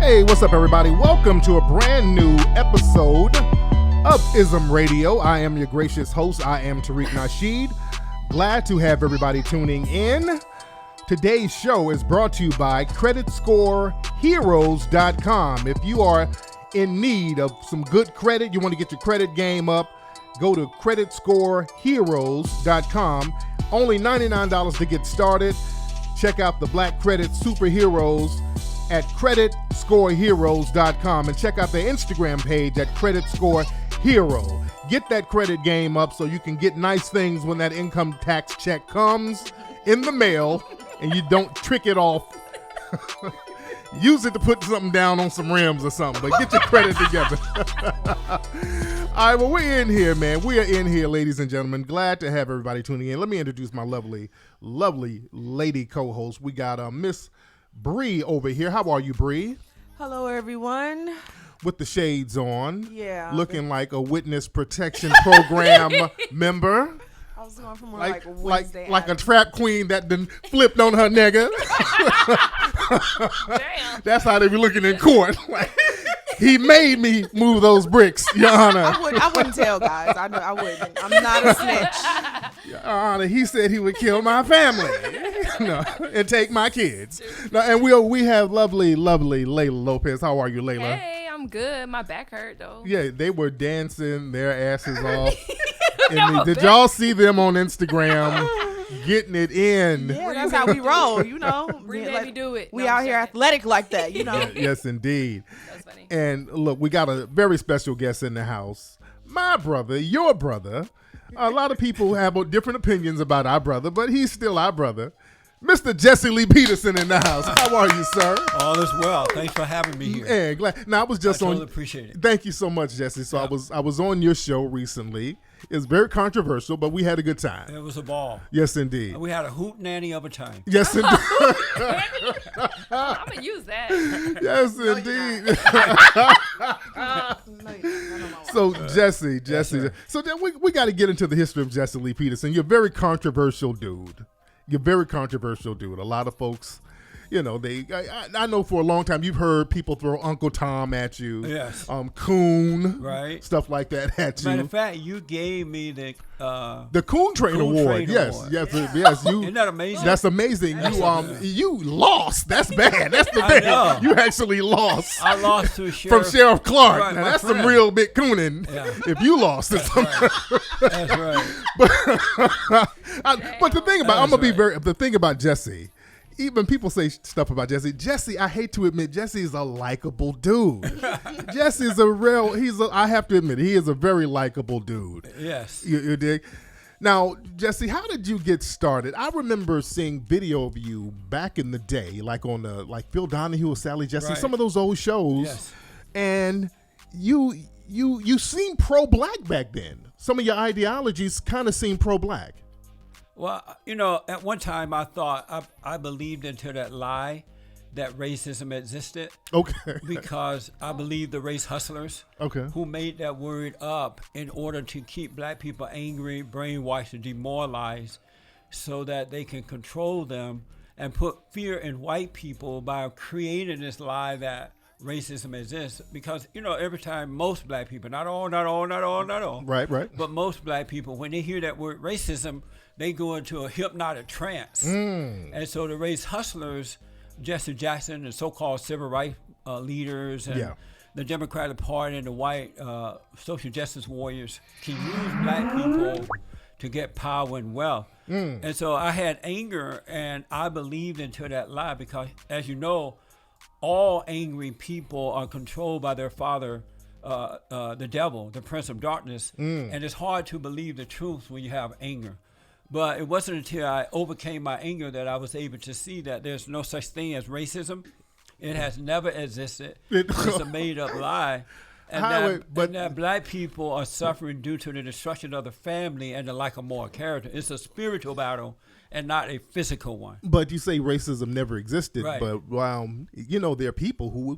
Hey, what's up, everybody? Welcome to a brand new episode of IZM Radio. I am your gracious host. I am Tariq Nasheed. Glad to have everybody tuning in. Today's show is brought to you by CreditScoreHeroes.com. If you are in need of some good credit, you want to get your credit game up, go to CreditScoreHeroes.com. Only $99 to get started. Check out the Black Credit Superheroes at CreditScoreHeroes.com and check out their Instagram page at CreditScoreHero. Get that credit game up so you can get nice things when that income tax check comes in the mail and you don't trick it off. Use it to put something down on some rims or something, but get your credit together. All right, well, we're in here, man. We are in here, ladies and gentlemen. Glad to have everybody tuning in. Let me introduce my lovely, lovely lady co-host. We got Miss Bree over here. How are you, Bree? Hello, everyone. With the shades on. Yeah. Looking like a witness protection program member. I was going from like a Wednesday. Like a trap queen that done flipped on her nigga. Damn. That's how they be looking in court. Like, he made me move those bricks, Your Honor. I wouldn't tell, guys. I wouldn't. I'm not a snitch. Your Honor, he said he would kill my family. No, and take my kids. No, and we have lovely, lovely Layla Lopez. How are you, Layla? Hey, I'm good. My back hurt, though. Yeah, they were dancing their asses off. Did y'all see them on Instagram getting it in? Yeah, that's how we roll, you know. Bree made me do it. We No, out I'm here sorry. athletic like that, you know. Yes, indeed. That's funny. And look, we got a very special guest in the house. My brother, your brother. A lot of people have different opinions about our brother, but he's still our brother. Mr. Jesse Lee Peterson in the house. How are you, sir? All is well. Thanks for having me here. Yeah, glad. Now I was just I totally appreciate it. Thank you so much, Jesse. So Yeah. I was on your show recently. It's very controversial, but we had a good time. It was a ball. Yes, indeed. We had a hoot nanny of a time. Yes, indeed. I'm going to use that. Yes, indeed. So Jesse. sir. So then we got to get into the history of Jesse Lee Peterson. You're a very controversial dude. A lot of folks, you know, I know for a long time you've heard people throw Uncle Tom at you. Yes. Coon. Right. Stuff like that at you. Matter of fact, you gave me the Coon Train Coon Award. Train Yes, Award. yes. You, Isn't that amazing? That's amazing. You lost. That's bad. That's the I thing. know. You actually lost. I lost to From Sheriff. Sheriff Clark. Right, now, my that's some friend. real big cooning. Yeah. If you lost it. That's right. But the thing about That's right. the thing about Jesse, even people say stuff about Jesse, I hate to admit, Jesse is a likable dude. Jesse's I have to admit, he is a very likable dude. Yes. You dig? Now, Jesse, how did you get started? I remember seeing video of you back in the day, like on Phil Donahue or Sally Jesse, Right. some of those old shows. Yes. And you seemed pro-black back then. Some of your ideologies kind of seemed pro-black. Well, you know, at one time I thought I believed into that lie that racism existed. Okay. Because I believe the race hustlers Okay. who made that word up in order to keep black people angry, brainwashed, and demoralized so that they can control them and put fear in white people by creating this lie that racism exists. Because, you know, every time most black people, not all, Right. but most black people, when they hear that word racism, they go into a hypnotic trance. And so the race hustlers, Jesse Jackson, the so-called civil rights leaders, and Yeah. the Democratic Party and the white social justice warriors can use black people to get power and wealth. And so I had anger, and I believed into that lie because, as you know, all angry people are controlled by their father, the devil, the prince of darkness. And it's hard to believe the truth when you have anger. But it wasn't until I overcame my anger that I was able to see that there's no such thing as racism. It has never existed. It's a made-up lie. And that black people are suffering due to the destruction of the family and the lack of moral character. It's a spiritual battle and not a physical one. But you say racism never existed, Right. but you know, there are people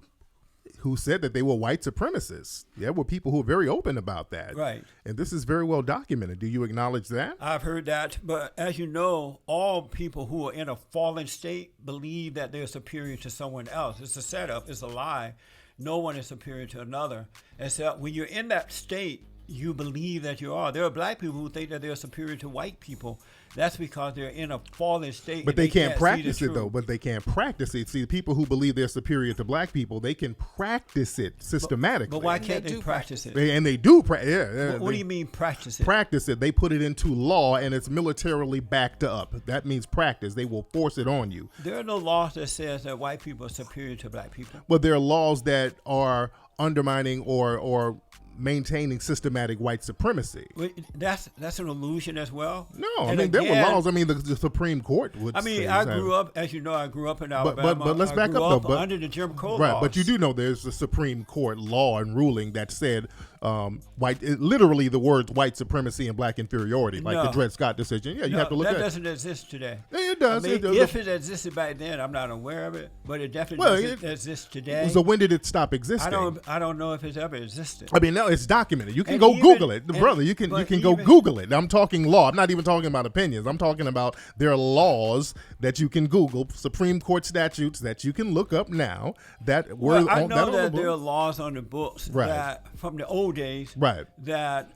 who said that they were white supremacists. There were people who were very open about that. Right. And this is very well documented. Do you acknowledge that? I've heard that, but as you know, all people who are in a fallen state believe that they're superior to someone else. It's a setup. It's a lie. No one is superior to another. Except when you're in that state, you believe that you are. There are black people who think that they're superior to white people. That's because they're in a fallen state. But they can't practice it, though. But they can't practice it. See, the people who believe they're superior to black people, they can practice it systematically. But why can't they practice it? And they do practice. Yeah. What do you mean practice it? Practice it. They put it into law, and it's militarily backed up. That means practice. They will force it on you. There are no laws that says that white people are superior to black people. But there are laws that are undermining or maintaining systematic white supremacy. That's an illusion as well. No, and there were laws. I mean, the Supreme Court would. Say I grew up, as you know, I grew up in Alabama. But let's back up though. Under the Jim Crow right, laws. but you do know there's a Supreme Court law and ruling that said literally the words white supremacy and black inferiority, like the Dred Scott decision. Yeah, you have to look at it. That doesn't exist today. Yeah, it does. If it existed back then, I'm not aware of it, but it definitely exists today. So when did it stop existing? I don't know if it's ever existed. I mean, no, it's documented. You can go Google it, brother. You can go Google it. I'm talking law. I'm not even talking about opinions. I'm talking about there are laws that you can Google, Supreme Court statutes that you can look up now. That were I know that there are laws on the books that from the old days that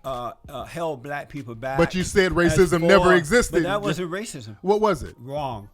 held black people back. But you said racism never existed. But that wasn't racism. What was it? Wrong.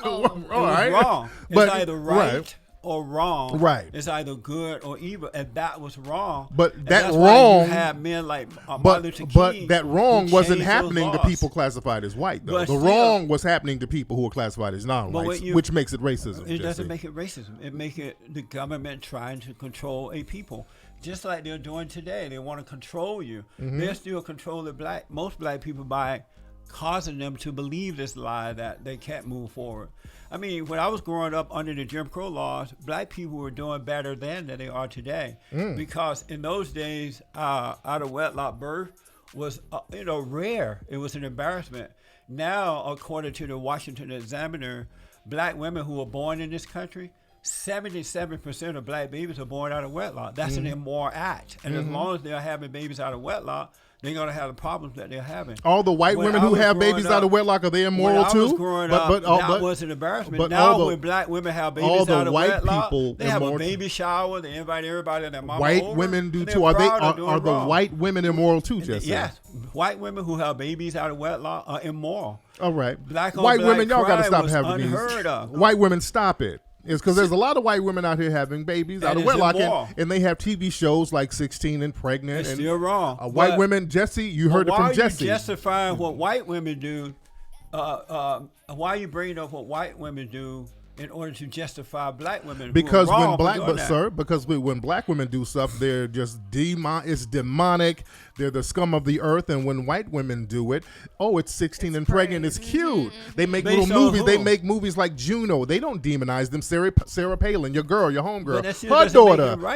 All right. Wrong. It's either right or wrong. Right. It's either good or evil, and that was wrong. But that wrong. You have men like Martin Luther King. But that wrong wasn't happening to people classified as white, though. The wrong was happening to people who were classified as non-whites, which makes it racism. It doesn't make it racism. It makes it the government trying to control a people. Just like they're doing today. They want to control you. Mm-hmm. They're still controlling most black people by causing them to believe this lie that they can't move forward. I mean, when I was growing up under the Jim Crow laws, black people were doing better then than they are today. Because in those days, out of wedlock birth was rare. It was an embarrassment. Now, according to the Washington Examiner, black women who were born in this country, 77% of black babies are born out of wedlock. That's an immoral act. And as long as they're having babies out of wedlock, they're going to have the problems that they're having. All the white women who have babies out of wedlock, are they immoral too? When I was growing up, that was an embarrassment. But now when black women have babies out of wedlock, they have a baby shower. They invite everybody and their mama over. White women do too. Are the white women immoral too, Jesse? Yes. White women who have babies out of wedlock are immoral. All right. Black white women, y'all got to stop having unheard of. White women, stop it. It's because there's a lot of white women out here having babies out of wedlock, and they have TV shows like 16 and Pregnant. It's still wrong. White women, Jesse, you heard it from Jesse. Why are you justifying what white women do? Why are you bringing up what white women do in order to justify black women? Because when black women do stuff, they're just it's demonic. They're the scum of the earth. And when white women do it, it's 16 and Pregnant. It's cute. They make little movies. They make movies like Juno. They don't demonize them. Sarah Palin, your girl, your homegirl,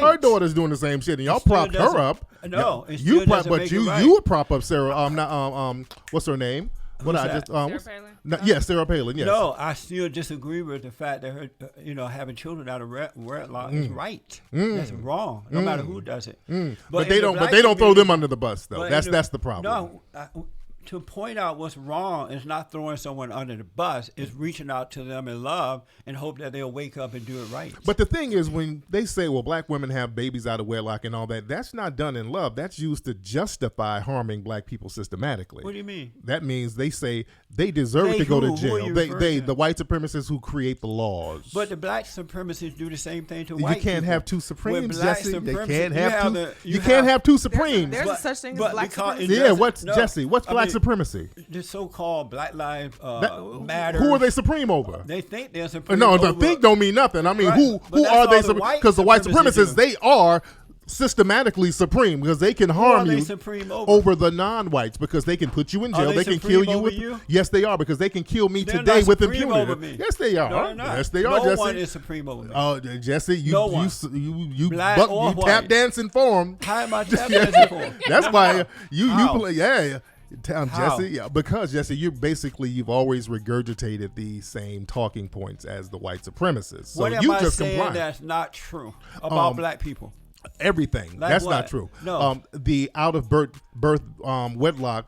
her daughter's doing the same shit, and y'all propped her up. No, you would prop up Sarah. What's her name? Sarah Palin? Yes, Sarah Palin. Yes. No, I still disagree with the fact that her, having children out of wedlock is right. That's wrong, no matter who does it. But they don't throw them under the bus, though. That's the problem. No, to point out what's wrong is not throwing someone under the bus. It's reaching out to them in love and hope that they'll wake up and do it right. But the thing is, when they say, well, black women have babies out of wedlock and all that, that's not done in love. That's used to justify harming black people systematically. What do you mean? That means they say they deserve to go to jail. The white supremacists who create the laws. But the black supremacists do the same thing to white people. You can't have two supremacies, Jesse. They can't have two. You can't have two supremes. There's a such thing as black supremacy. Yeah, Jesse? What's black supremacy? The so-called Black Lives Matter. Who are they supreme over? They think they're supreme. No, the think don't mean nothing. I mean, who are they? Because the white supremacists, they are systematically supreme because they can harm you over the non-whites because they can put you in jail. They can kill you. Yes, they are because they can kill me today with impunity. Yes, they are. Yes, they are. No one is supreme over me. Oh, Jesse, you tap dancing for them. How am I tap dancing for them? That's why you play. Yeah. How? Jesse, yeah, because Jesse, you've always regurgitated the same talking points as the white supremacists. So What am you I just saying comply. that's not true about black people? Everything. Like That's what? not true. No. The out of birth wedlock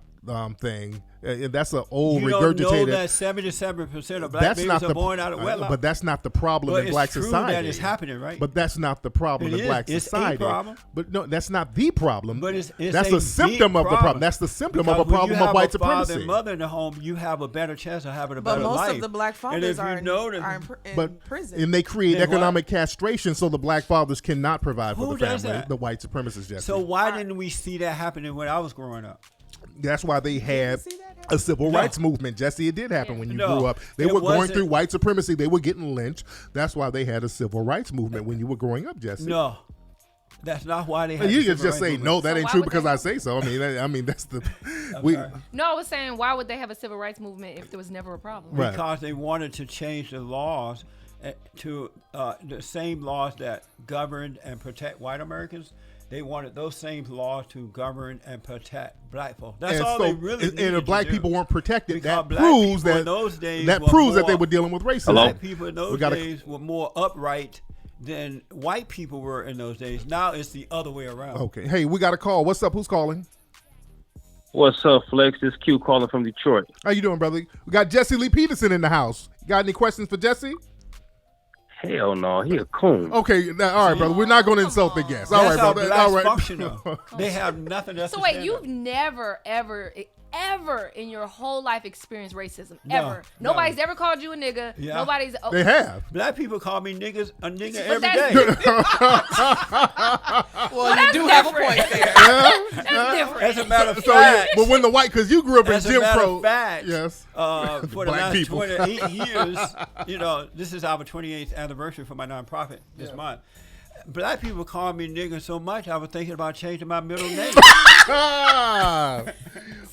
thing. That's an old You don't know regurgitated. that 77% of black That's babies not are the born out of wedlock. but that's not the problem But in it's black true society. that it's happening, right? But that's not the problem It in is. black It's a society. problem. But no, that's not the problem. But it's that's a a symptom big of the problem. That's the symptom Because of a problem when you of have white a father supremacy. and mother in the home, you have a better chance of having a But better most life. of the black And fathers if are you in, know that, are in But prison. and they create And what? economic castration so the black fathers cannot provide for Who the does family. that? The white supremacists, Jesse. so why didn't we see that happening when I was growing up? That's why they had see that happen? a civil No. rights movement. Jesse, it did happen when you No. grew up. They It were going wasn't- through white supremacy. They were getting lynched. That's why they had a civil rights movement when you were growing up, Jesse. No, that's not why they. Had You the can civil just rights say movement. no. That So ain't why true would because they- I say so. I mean that's the we. sorry. No, I was saying, why would they have a civil rights movement if there was never a problem? Right. Because they wanted to change the laws to the same laws that governed and protect white Americans. They wanted those same laws to govern and protect black folks. That's And all so, they really and needed if black to do. people weren't protected, Because that black proves people that in those days that were proves that they more- were dealing with racism. Black people in those We gotta- days were more upright than white people were in those days. Now it's the other way around. Okay. Hey, we got a call. What's up? Who's calling? What's up, Flex? This Q calling from Detroit. How you doing, brother? We got Jesse Lee Peterson in the house. Got any questions for Jesse? Hell no, he a coon. Okay. All right, brother. We're not going to insult the guest. All That's right, how brother. blacks All right. function. Though. They have nothing else So to wait, stand you've on. never, ever in your whole life experienced racism? No, Ever? no. Nobody's ever called you a nigga. Yeah. Nobody's. Oh, They have. Black people call me niggas a nigga But every that's day. Well, you do have a point there. that's different. As a matter of So, fact, but when the white, because you grew up in as a Jim matter Crow. of fact, Yes. For the Black last people. 28 years, this is our 28th anniversary for my nonprofit this month. Black people call me nigga so much, I was thinking about changing my middle name. Ah,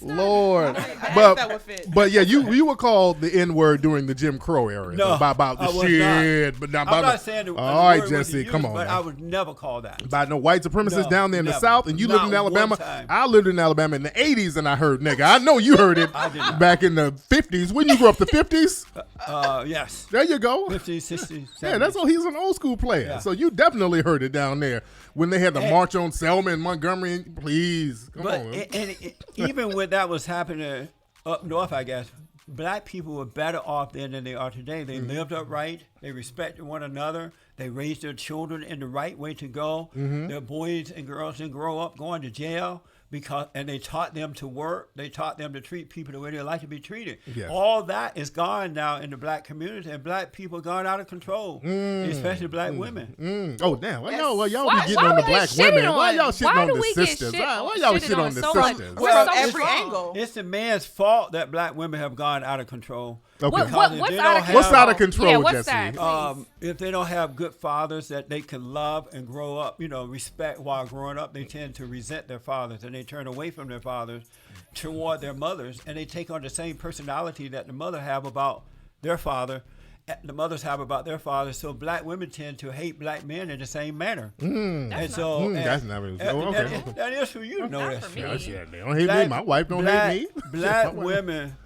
Lord. that would fit. But yeah, you were called the N word during the Jim Crow era. No, about the I was shit. not. But not I'm about not saying the all right, word wasn't Jesse, used, come on. but man. I would never call that. By no white supremacists No, down there in the never. South, and you lived in Not Alabama. one time. I lived in Alabama in the 80s, and I heard nigga. I know you heard it I did not. back in the 50s. When you grew up, the 50s? Yes. There you go. 50s, 60s, 70s. Yeah, that's all. He's an old school player, Yeah. so you definitely heard it down there when they had the And- march on Selma and Montgomery. Please, come But on. even when that was happening up north, I guess, black people were better off then than they are today. They Mm-hmm. lived upright. They respected one another. They raised their children in the right way to go. Mm-hmm. Their boys and girls didn't grow up going to jail. And they taught them to work. They taught them to treat people the way they like to be treated. Yes. All that is gone now in the black community, and black people gone out of control, especially black women. Oh damn! Why Yes. y'all be Why getting on we the black get shitting women? Why on? y'all shitting Why on do the we get sisters? shit- Why y'all shitted shit on on the so much? sisters? We're From so every strong. angle. It's the man's fault that black women have gone out of control. Okay. What, Because what's they out don't of have- control? What's out of control, Yeah, what's Jesse? that? Please. If they don't have good fathers that they can love and grow up, respect while growing up, they tend to resent their fathers and they turn away from their fathers toward their mothers, and they take on the same personality that the mother have about their father, the mothers have about their fathers. So black women tend to hate black men in the same manner. And so that's not really- okay. that is for you to know Not that. for me. Yeah, shit, they don't hate me. My wife don't hate me. Black Shit, my wife- women,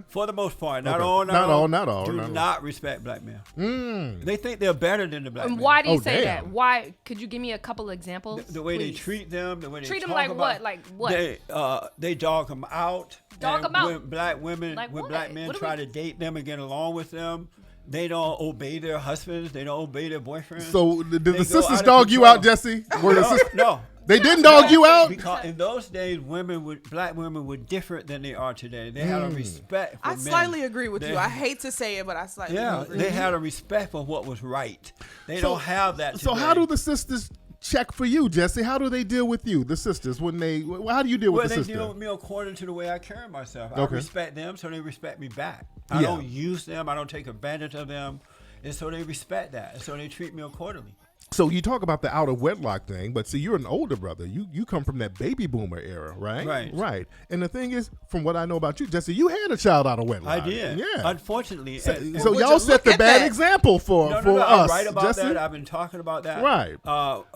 for the most part, not Okay. all, Not all, do not all. not respect black men. They think they're better than the black And men. why do you Oh, say damn. that? Why? Could you give me a couple examples? The way they please? treat them, the way they Treat them talk like about what? Like what? They dog them out. Dog And 'em out? When black women, Like when what? black men What do try we- to date them and get along with them, they don't obey their husbands. They don't obey their boyfriends. So did They the go sisters out of dog you control. out, Jesse? Were the no, sisters- no. They didn't dog you out? Because in those days, black women were different than they are today. They had a respect for I men. slightly agree with They- you. I hate to say it, but I slightly Yeah, agree. they had a respect for what was right. They don't have that today. So how do the sisters check for you, Jesse? How do they deal with you, the sisters? How do you deal with Well, the they sister? deal with me according to the way I carry myself. I Okay. respect them, so they respect me back. I Yeah. don't use them. I don't take advantage of them. And so they respect that. And so they treat me accordingly. So you talk about the out of wedlock thing, but see, you're an older brother. You come from that baby boomer era, right? Right. Right. And the thing is, from what I know about you, Jesse, you had a child out of wedlock. I did. Yeah. Unfortunately. So, and- so would y'all you set look the at bad that? example for no, us, I'm right about Jesse. that. I've been talking about that. Right.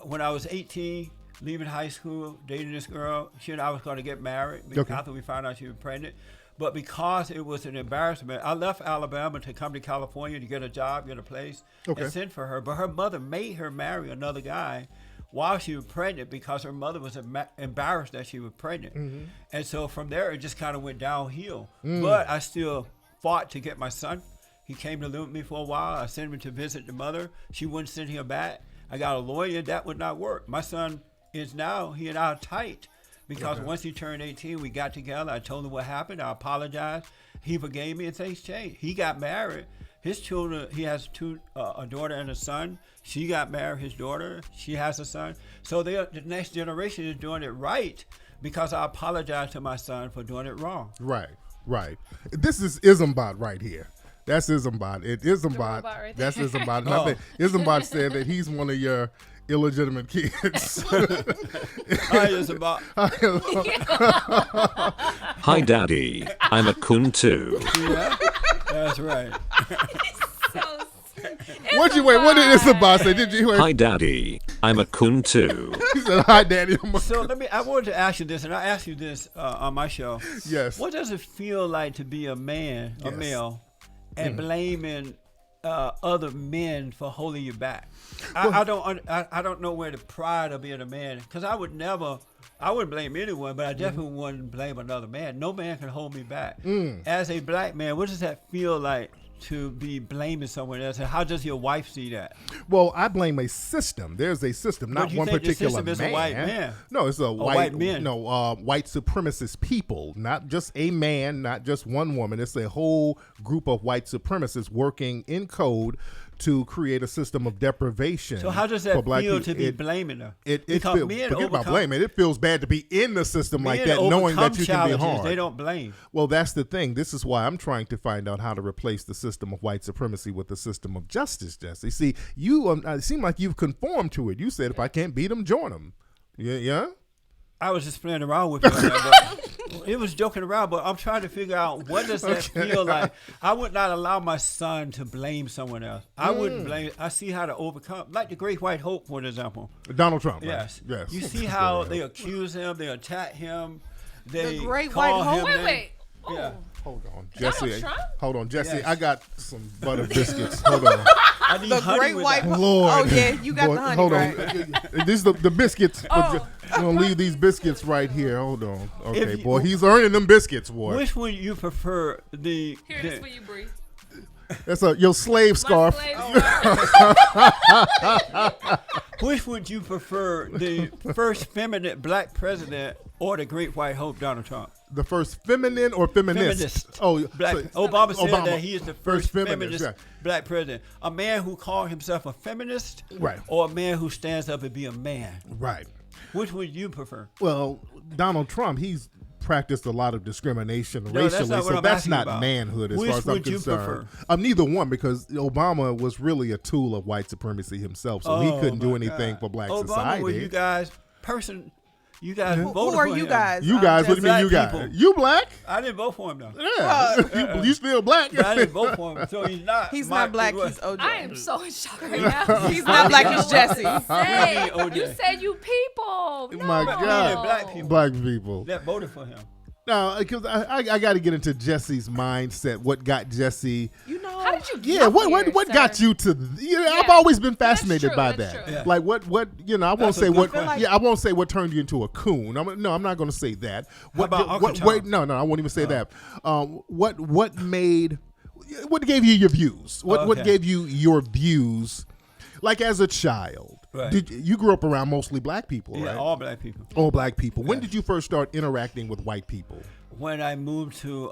When I was 18, leaving high school, dating this girl. She and I was going to get married Okay. after we found out she was pregnant. But because it was an embarrassment, I left Alabama to come to California to get a job, get a place, Okay. and send for her. But her mother made her marry another guy while she was pregnant because her mother was embarrassed that she was pregnant. Mm-hmm. And so from there, it just kind of went downhill. Mm. But I still fought to get my son. He came to live with me for a while. I sent him to visit the mother. She wouldn't send him back. I got a lawyer. That would not work. My son is now, he and I are tight. Because once he turned 18, we got together. I told him what happened. I apologized. He forgave me, and things changed. He got married. His children, he has a daughter and a son. She got married, his daughter. She has a son. So the next generation is doing it right because I apologized to my son for doing it wrong. Right. This is Isambot right here. That's Isambot. Isambot. robot right That's there. Isambot. And I think Isambot said that he's one of your illegitimate kids. It's about Hi, Daddy. I'm a coon too. yeah, that's right. What did Isambot say? Did you? Hi, Daddy. I'm a coon too. He said, "Hi, Daddy." So I wanted to ask you this, and I asked you this on my show. Yes. What does it feel like to be a man, a Yes. male, and blaming other men for holding you back? I don't know where the pride of being a man, because I wouldn't blame anyone, but I definitely wouldn't blame another man. No man can hold me back. As a black man, what does that feel like to be blaming someone else? And how does your wife see that? Well, I blame a system. There's a system, not you one think the particular system is a man. white man? No, it's a white men. No, white supremacist people, not just a man, not just one woman. It's a whole group of white supremacists working in code to create a system of deprivation. So how does for that black feel people. to be blaming her? It Because feels, men forget about overcome- blaming. It feels bad to be in the system like Men that, knowing that overcome you can be challenges. harmed. They don't blame. Well, that's the thing. This is why I'm trying to find out how to replace the system of white supremacy with the system of justice, Jesse. See, you it seem like you've conformed to it. You said if I can't beat them, join them. Yeah? I was just playing around with you on that, but it was joking around, but I'm trying to figure out what does that feel like. I would not allow my son to blame someone else. I wouldn't blame. I see how to overcome, like the Great White Hope, for example. Donald Trump, right? Yes. Yes. You see how they accuse him, they attack him, they The Great call White him. Hope? Wait. Oh. Yeah. Hold on, Donald Jesse. Trump? Hold on, Jesse. Yes. I got some butter biscuits. Hold on. I need The honey Great with White that. Hope. Lord. Oh yeah, you got Boy, the honey hold right. on. These the biscuits. Oh. I'm gonna leave these biscuits right here. Hold on. Okay, you- boy, he's earning them biscuits, boy. Which would you prefer? Here it is for you, Bree. That's your slave scarf. Which would you prefer, the first feminine black president or the Great White Hope, Donald Trump? The first feminine or feminist? Feminist. Oh, Black. so- Obama said Obama. that he is the first feminist yeah. black president. A man who called himself a feminist, Right. or a man who stands up and be a man. Right. Which would you prefer? Well, Donald Trump, he's practiced a lot of discrimination No, that's racially, not what so I'm that's asking not about. manhood as Which far as I'm would you concerned. prefer? Neither one, because Obama was really a tool of white supremacy himself, so he couldn't do my anything God. for black Obama, society. was you guys you guys Who voted are for you him. guys? You guys, what do you mean black you guys? people. You black? I didn't vote for him though. Yeah, you still black. But I didn't vote for him, so he's not. He's my- not black. what- He's OJ. I am so in shock right now. He's not black. He's Jesse. Hey, OJ. you said you people. No. My God. Black people. Black people. that voted for him. No, because I got to get into Jesse's mindset. What got Jesse? You know. How did you get Yeah, what here, got sir? you to? I've Yeah. always been fascinated true, by that's that. true. Yeah. Like what I won't That's a say good what. question. I won't say what turned you into a coon. I'm not going to say that. What about Uncle what? Tom? Wait, no, I won't even say that. What made? What gave you your views? What Okay. gave you your views? Like as a child, Right. you grew up around mostly black people, Yeah, right? all black people. All black people. When did you first start interacting with white people? When I moved to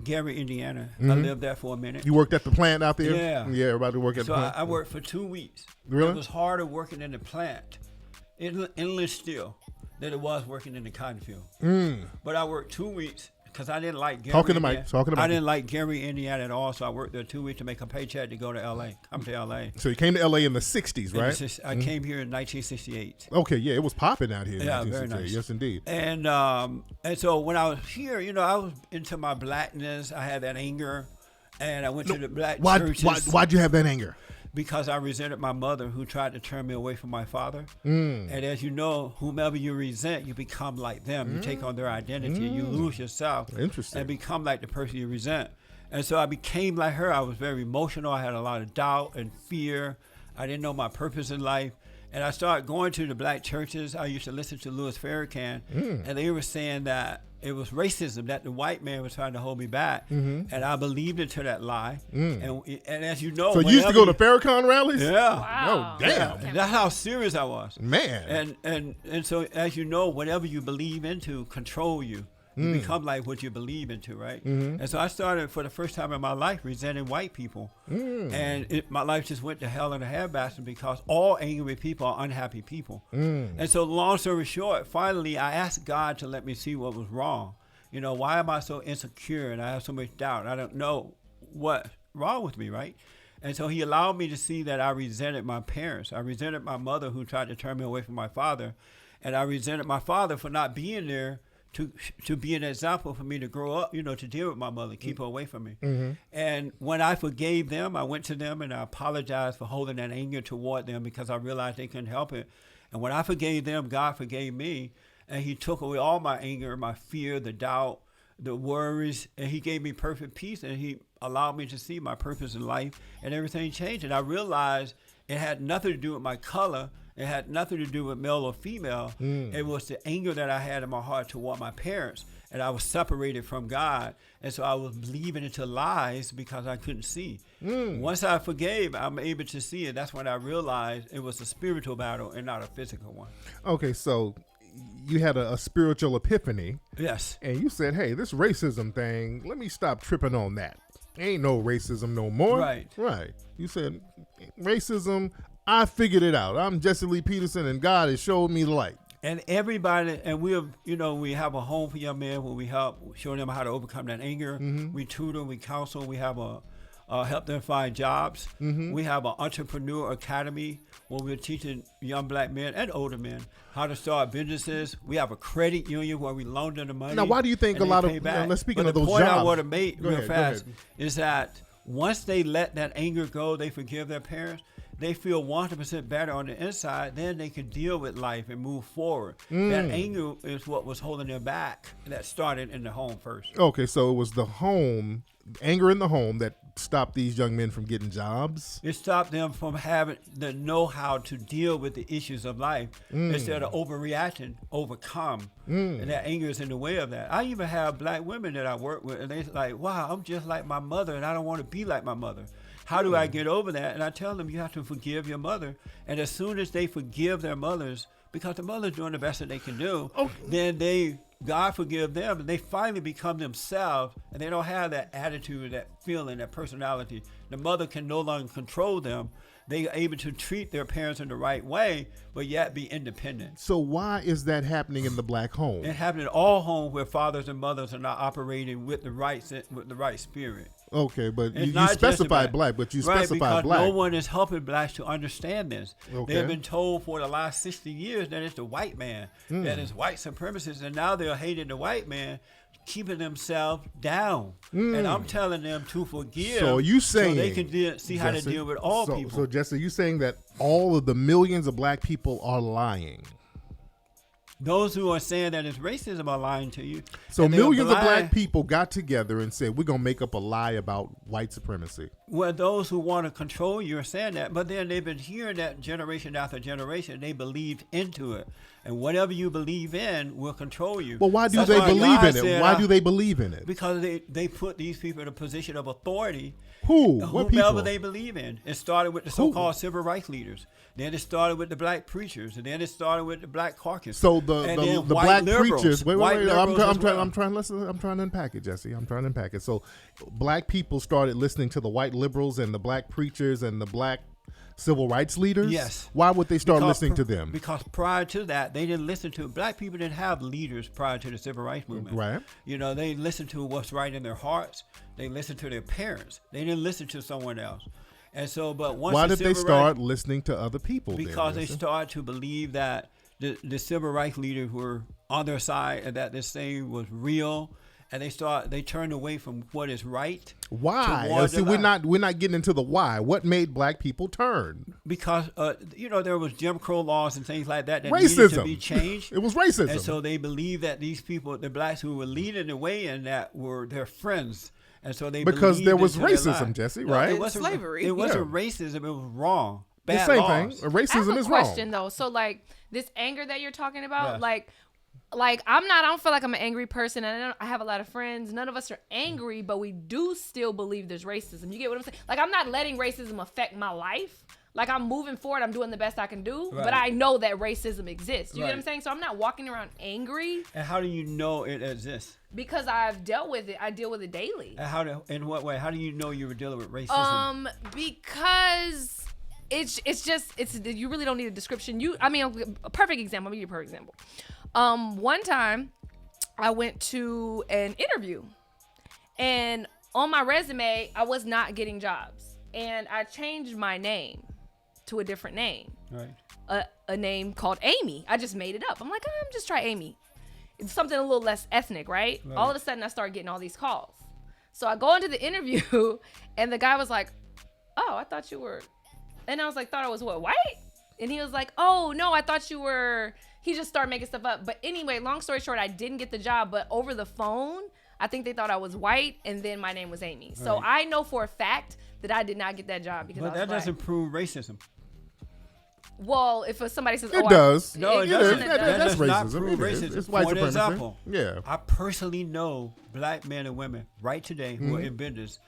Gary, Indiana, I lived there for a minute. You worked at the plant out there? Yeah. Yeah, everybody work at So the plant. I worked for 2 weeks. Really? It was harder working in the plant in Steel than it was working in the cotton field. But I worked 2 weeks because I didn't like Gary. Talking to Mike, Indiana. talking to I Mike. didn't like Gary, Indiana at all. So I worked there 2 weeks to make a paycheck to go to L.A. Come to L.A. So you came to LA in the 60s, And right? it's just- I came here in 1968. Okay, yeah, it was popping out here in Yeah, very 1968. nice. Yes, indeed. And so when I was here, I was into my blackness. I had that anger, and I went to the black Why, churches. why'd you have that anger? because I resented my mother who tried to turn me away from my father. And as you know, whomever you resent, you become like them. You take on their identity. You lose yourself. Interesting. And become like the person you resent. And so I became like her. I was very emotional. I had a lot of doubt and fear. I didn't know my purpose in life. And I started going to the black churches. I used to listen to Louis Farrakhan, and they were saying that it was racism, that the white man was trying to hold me back. And I believed into that lie. And as you know, So you used to go to Farrakhan rallies? Yeah. Wow. Oh, damn. And that's how serious I was. Man. And so, as you know, whatever you believe into control you. You become like what you believe into, right? And so I started, for the first time in my life, resenting white people. And my life just went to hell in a handbasket because all angry people are unhappy people. And so long story short, finally I asked God to let me see what was wrong. You know, why am I so insecure and I have so much doubt? I don't know what's wrong with me, right? And so he allowed me to see that I resented my parents. I resented my mother who tried to turn me away from my father. And I resented my father for not being there to be an example for me to grow up, you know, to deal with my mother, keep her away from me. And when I forgave them, I went to them and I apologized for holding that anger toward them because I realized they couldn't help it. And when I forgave them, God forgave me, and he took away all my anger, my fear, the doubt, the worries, and he gave me perfect peace, and he allowed me to see my purpose in life, and everything changed. And I realized it had nothing to do with my color. It had nothing to do with male or female. It was the anger that I had in my heart toward my parents. And I was separated from God. And so I was believing into lies because I couldn't see. Once I forgave, I'm able to see it. That's when I realized it was a spiritual battle and not a physical one. Okay, so you had a spiritual epiphany. Yes. And you said, hey, this racism thing, let me stop tripping on that. Ain't no racism no more. Right. Right. You said, racism, I figured it out. I'm Jesse Lee Peterson, and God has showed me the light. And everybody, and we have a home for young men where we help show them how to overcome that anger. We tutor, we counsel, we have help them find jobs. We have an entrepreneur academy where we're teaching young black men and older men how to start businesses. We have a credit union where we loan them the money. Now, why do you think a lot of, let's speak of those jobs. The point I want to make Go real ahead, fast is that once they let that anger go, they forgive their parents, they feel 100% better on the inside, then they can deal with life and move forward. That anger is what was holding them back. That started in the home first. Okay, so it was the home, anger in the home, that stopped these young men from getting jobs? It stopped them from having the know-how to deal with the issues of life. Instead of overreacting, overcome. And that anger is in the way of that. I even have black women that I work with, and they're like, wow, I'm just like my mother, and I don't want to be like my mother. How do I get over that? And I tell them, you have to forgive your mother. And as soon as they forgive their mothers, because the mother's doing the best that they can do, then God forgive them, and they finally become themselves, and they don't have that attitude, that feeling, that personality. The mother can no longer control them. They are able to treat their parents in the right way, but yet be independent. So why is that happening in the black home? It happens in all homes where fathers and mothers are not operating with the right spirit. Okay, but you not specify just black, but you right, specify because black. no one is helping blacks to understand this. Okay. They've been told for the last 60 years that it's the white man, that it's white supremacists, and now they're hating the white man, keeping themselves down. And I'm telling them to forgive, so you saying, so they can see how to deal with all people. So Jesse, you saying that all of the millions of black people are lying? Those who are saying that it's racism are lying to you. So millions of black people got together and said, we're going to make up a lie about white supremacy. Well, those who want to control you are saying that, but then they've been hearing that generation after generation. They believed into it. And whatever you believe in will control you. Well, why do That's they why believe God in it? said, Why do they believe in it? Because they put these people in a position of authority. Who? What Whomever people? they believe in. It started with the so-called civil rights leaders. Then it started with the black preachers, and then it started with the black caucus. So the black preachers. Wait. I'm trying to unpack it, Jesse. I'm trying to unpack it. So, black people started listening to the white liberals and the black preachers and the black civil rights leaders. Yes. Why would they start listening to them? Because prior to that, they didn't listen to black people. Didn't have leaders prior to the civil rights movement. Right. You know, they listened to what's right in their hearts. They listened to their parents. They didn't listen to someone else. And so, but once why did they start listening to other people? Because they started to believe that the civil rights leaders were on their side and that this thing was real and they turned away from what is right. Why? toward See, the we're left. not getting into the why. What made black people turn? Because there was Jim Crow laws and things like that needed to Racism. be changed. It was racism. And so they believed that these people, the blacks who were leading the way in that, were their friends. And so they Because believed there was into their racism, lie. Jesse, No, right? It It's wasn't slavery. It wasn't Yeah. racism. It was wrong. The Bad same laws. thing. I have Racism a is wrong. question though. So like this anger that you're talking about, Yeah. like I don't feel like I'm an angry person, and I have a lot of friends. None of us are angry, but we do still believe there's racism. You get what I'm saying? Like I'm not letting racism affect my life. Like I'm moving forward, I'm doing the best I can do, Right. but I know that racism exists. You get what I'm Right. saying? So I'm not walking around angry And how do you know it exists? because I've dealt with it. I deal with it daily. And in what way? How do you know you were dealing with racism? Because it's you really don't need a description. A perfect example. Let me give you a perfect example. One time I went to an interview, and on my resume I was not getting jobs, and I changed my name to a different name, Right. a name called Amy. I just made it up. I'm like, I'm just try Amy. It's something a little less ethnic, right? All of a sudden I start getting all these calls. So I go into the interview and the guy was like, oh, I thought you were, and I was like, thought I was what, white? And he was like, oh no, I thought you were, he just started making stuff up. But anyway, long story short, I didn't get the job, but over the phone, I think they thought I was white, and then my name was Amy. So I know for a fact that I did not get that job because I But was that black. doesn't prove racism. Well, if somebody says, It oh, does. No, it It doesn't. is. That That That's does not racism. prove It is. racism. It's white For supremacy. example, Yeah. I personally know black men and women right today who are Mm-hmm. in business,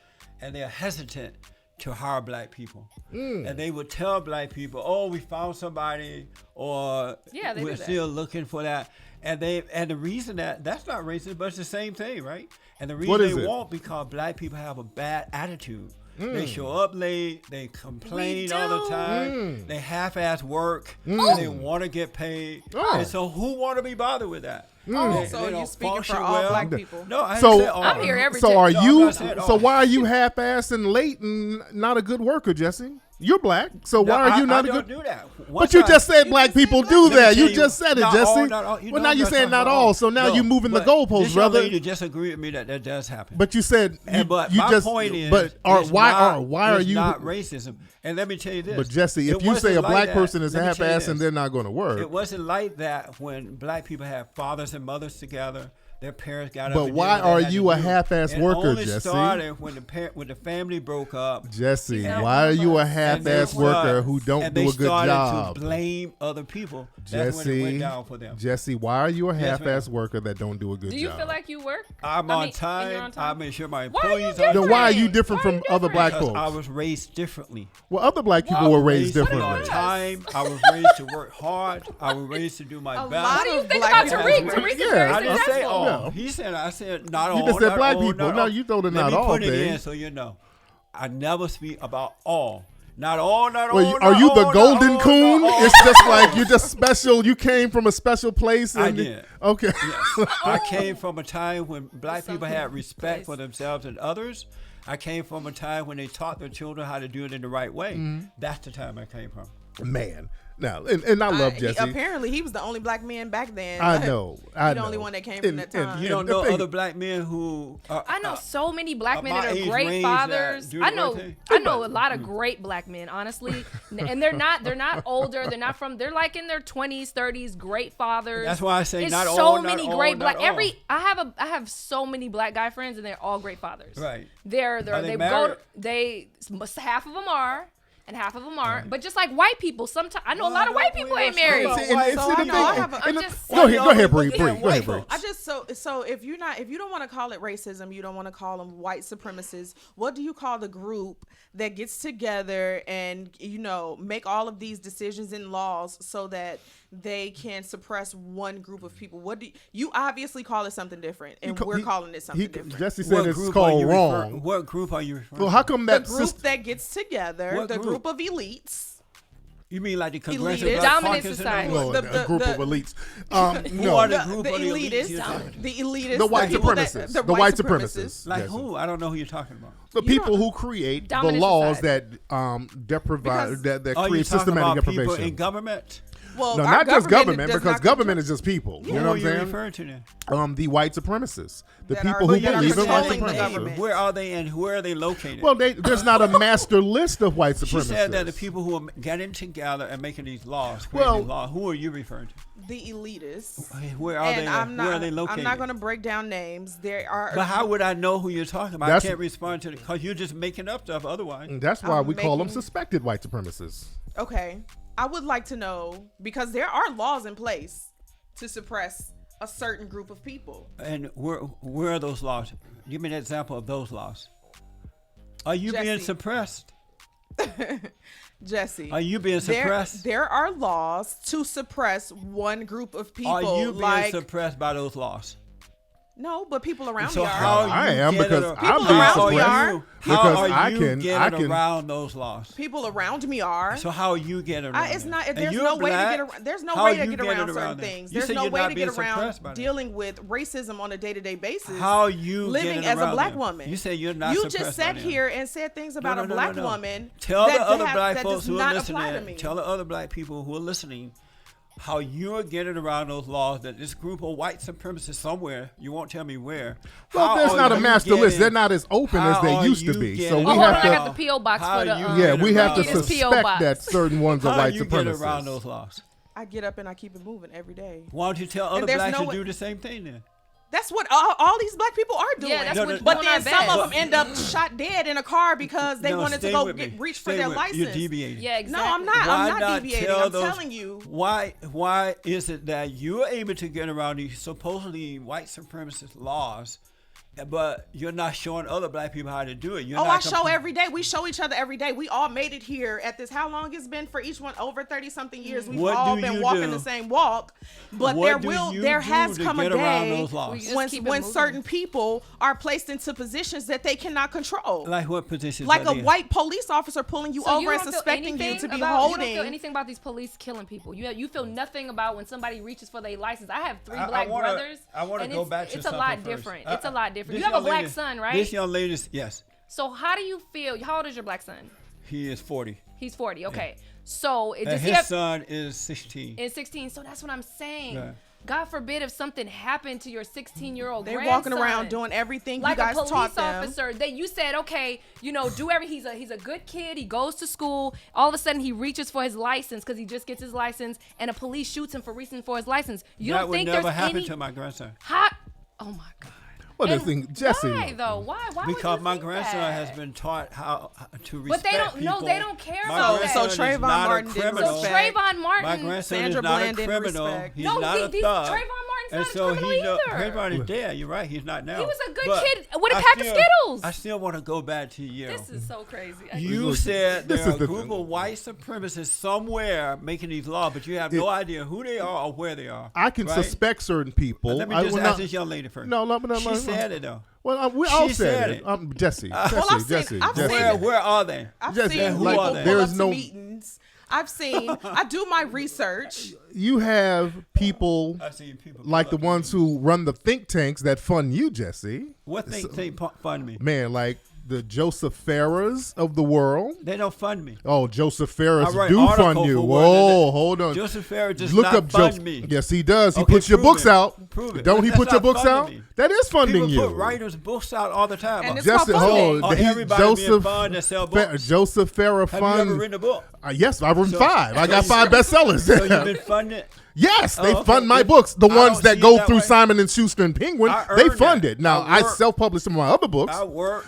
and they're hesitant to hire black people. Mm. And they would tell black people, oh, we found somebody, or Yeah, they we're do that. still looking for that. And the reason that's not racist, but it's the same thing, right? And the reason What is they it? won't, because black people have a bad attitude. Mm. They show up late, they complain all the do. time, they half-ass work, and they want to get paid. Oh. And so who want to be bothered with that? Oh, So don't you speaking function for all well. black people? No, I So- didn't say all. I'm here every So day. are No, I'm you? not saying So all. why are you half-assed and late and not a good worker, Jesse? You're black, so No, why are you not I a don't good? do that. But you just said black people do Let me that. tell You you, just said it, not Jesse. all, not all. You Well, know now you're I'm saying talking not about all. So now No, you're moving the but goalposts, this young brother. lady just agreed with me that does happen. But you said you, But you my just. point is, but it's why not, are it's you? not racism? And let me tell you this. But Jesse, if it you say a wasn't like black that. person is Let me tell you half-assed and this. they're not going to work, It wasn't like that when black people had fathers and mothers together. Their parents got But up. and why did what they are had you to a do. half-ass It worker, only Jesse? started when the family broke up. Jesse, not why are you a one of us. And they half-ass worker started- who don't and do they a good started job? to blame other people. That's when it Jesse, went down for them. Jesse, why are you a Yes, half-ass worker that don't do a good Do you job? feel like you work? I'm I on mean, and time. you're on I time? make sure my Why are you employees different? Then why are you different Why are you from other black different? folks? I was raised differently. Well, other black people I were was raised on differently. time. I was raised to work hard. I was raised to do my A best. lot What do you of think black about people- Tariq? Tariq is Yeah, very I didn't say successful. all. No. I said not all. You just said not black all, people. not No, all. you told it Let not me all put it thing. in so you know. I never speak about all. Not all, not Well, all. are not you the all, golden not all, coon? not all. It's just like you're just special. You came from a special place. I And did. Okay. Yes. I came from a time when black people had Something respect place. for themselves and others. I came from a time when they taught their children how to do it in the right way. Mm-hmm. That's the time I came from. Man. Now, and I love Jesse. Apparently, he was the only black man back then. I know. I You're know. the only one that came from that time. You don't the know thing- other black men who are, I know so many black men my that are age great range fathers. that do I the know right thing. I know a lot of great black men, honestly. And they're not older, they're like in their 20s, 30s, great fathers. That's why I say There's not so all, not many all, great not black all. I have so many black guy friends and they're all great fathers. Right. They're Are they they married? half of them are and half of them aren't. But just like white people, sometimes I know a lot of white people ain't married. about See, white and So see I the know I thing- have a- I'm and just go ahead, saying. Bree. Look Bree, at go white ahead, Bree. folks. I just so if you don't want to call it racism, you don't want to call them white supremacists. What do you call the group that gets together and make all of these decisions and laws so that they can suppress one group of people? What do you obviously call it something different, and we're calling it something different. Jesse said it's group are called you wrong. What group are you referring Well, to? how come The that group system? that gets together, What the group? group of elites. You mean like the Congressional Elitist. Black Dominant Caucus? society. Lord, The- a group the- of elites. Who No, are The, the group the of the elitists, elites? the elitists, the white people that- supremacists. the The white supremacists. Like Jesse. who? I don't know who you're talking about. The You people don't- who create the Dominant laws society. that deprivate Because- that Are you create talking systematic about people deprivation. in government? Well, No, our not just government, does because not government is just people. You know what I'm Who are you saying? referring to then? The white supremacists, the That people are- who that are believe in white controlling the supremacy. government. Where are they and where are they located? Well, there's not a master list of white supremacists. she said that the people who are getting together and making these laws, Well- creating laws, who are you referring to? The elitists. Where are And they? I'm not, where are they located? I'm not going to break down names. There are. But how would I know who you're talking about? That's- I can't respond to it because you're just making up stuff otherwise. That's why I'm we call them making- suspected white supremacists. Okay. I would like to know, because there are laws in place to suppress a certain group of people. And where are those laws? Give me an example of those laws. Are you being Jesse. suppressed? Jesse. Are you being suppressed? There are laws to suppress one group of people. Are you being like suppressed by those laws? no, but people around So me are. how you I am, get because it- I'm People being around me suppressed. are. How Because are I you can- getting I can- around those laws? People around me are. So how are you getting around? It's it? not. And There's you're no way to black. get around. There's no How way are to you get getting around certain it? things. You There's said no you're way not to being get around suppressed by that. dealing with racism on a day-to-day basis. How are you living getting as a around black them? woman? You say you're not. You suppressed just by sat them. here and said things about No, a no, black no, no. woman. Tell that, the other that black that folks does who are not apply to listening. me. Tell the other black people who are listening how you're getting around those laws. That this group of white supremacists somewhere, you won't tell me where. Well, How there's are not a you master list. getting- They're not as open as how they are used to you be. So getting we Oh, hold have on, to. I got the P.O. box how for the. you Um, Yeah, we have to This P.O. suspect box. that certain ones are How white you get around supremacists. those laws? I get up and I keep it moving every day. Why don't you tell other there's blacks no to way- do the same thing then? That's what all these black people are doing. Yeah, that's No, what no, But doing then our some best. of them end up shot dead in a car because they No, wanted to stay go with me. reach for Stay their with me. license. You're deviating. Yeah, exactly. No, I'm not. Why I'm not deviating. tell I'm those- telling you. Why is it that you're able to get around these supposedly white supremacist laws, but you're not showing other black people how to do it? You're Oh, not I show every day. We show each other every day. We all made it here at this. How long it's been for each one? Over 30-something years. We've What all do been you walking do? the same walk. But What do you there do has to come a get around day those laws? We just when keep it moving. certain people are placed into positions that they cannot control. Like what positions? Like are a they in? white police officer pulling you So over and don't feel suspecting you anything to be about- You holding. don't feel anything about these police killing people. You feel nothing about when somebody reaches for their license. I have three black brothers. I want to and go it's- back to It's a something lot first. different. It's a lot different. This You have a young black lady- son, right? This young lady, yes, So how do you feel? How old is your black son? he is 40. He's 40. Okay. So And does he his have son is 16. in 16? So that's what I'm saying. Yeah. God forbid if something happened to your 16-year-old They're grandson. walking around doing everything Like you a guys police taught them. officer, that you said, okay, he's a good kid. He goes to school. All of a sudden, he reaches for his license because he just gets his license, and a police shoots him for reaching for his license. You That don't would think never there's happen any to my grandson. hot? Oh my God. Well, the And thing, Jesse. Why though? Why? Why? would Because you my think grandson that? has been taught how to But respect they don't. people. No, they don't care My about grandson that. So Trayvon is not Martin a didn't criminal. So respect. Trayvon Martin. My grandson Sandra is not Bland a didn't criminal. respect. He's No, not a these thug. Trayvon Martin's And not a so criminal he know, either. Trayvon is dead. You're right. He's not now. He was a good But kid with a I pack of still- Skittles. I still want to go back to you. This is so crazy. You said This there are is a the- group of white supremacists somewhere making these laws, but you have no idea who they are or where they are. I can right? suspect certain people. Let me I just will ask not- this young lady first. No, she said it though. Well, we all She said said it. it. Jesse, I've seen- Jesse. I've seen Where are they? I've Just- seen who people are pull they? up There's to no- meetings. I do my research. You have people I see people like the ones who run the think tanks that fund you, Jesse. What they fund me? Man, like the Joseph Farahs of the world. They don't fund me. Oh, Joseph Farahs I write do article fund you. for one, Whoa, and hold on. Joseph Farah does Look not up fund Joseph. me. Yes, he does. He Okay, puts your prove books it. out. Prove it. Don't he That's put your not books funding out? me. That is funding People you. put writers' books out all the time. And it's Jesse, called funding. Or everybody being Joseph funded to sell books. Joseph Farah Have you ever fund. written a book? Yes, I've written So- 5. I so got you- 5 bestsellers. So you've been funded? Yes, they Oh, okay. fund my books. The I ones don't that see go it that through way. Simon and Schuster and Penguin, I they earned fund that. it. Now I I work- self-publish some of my other books, I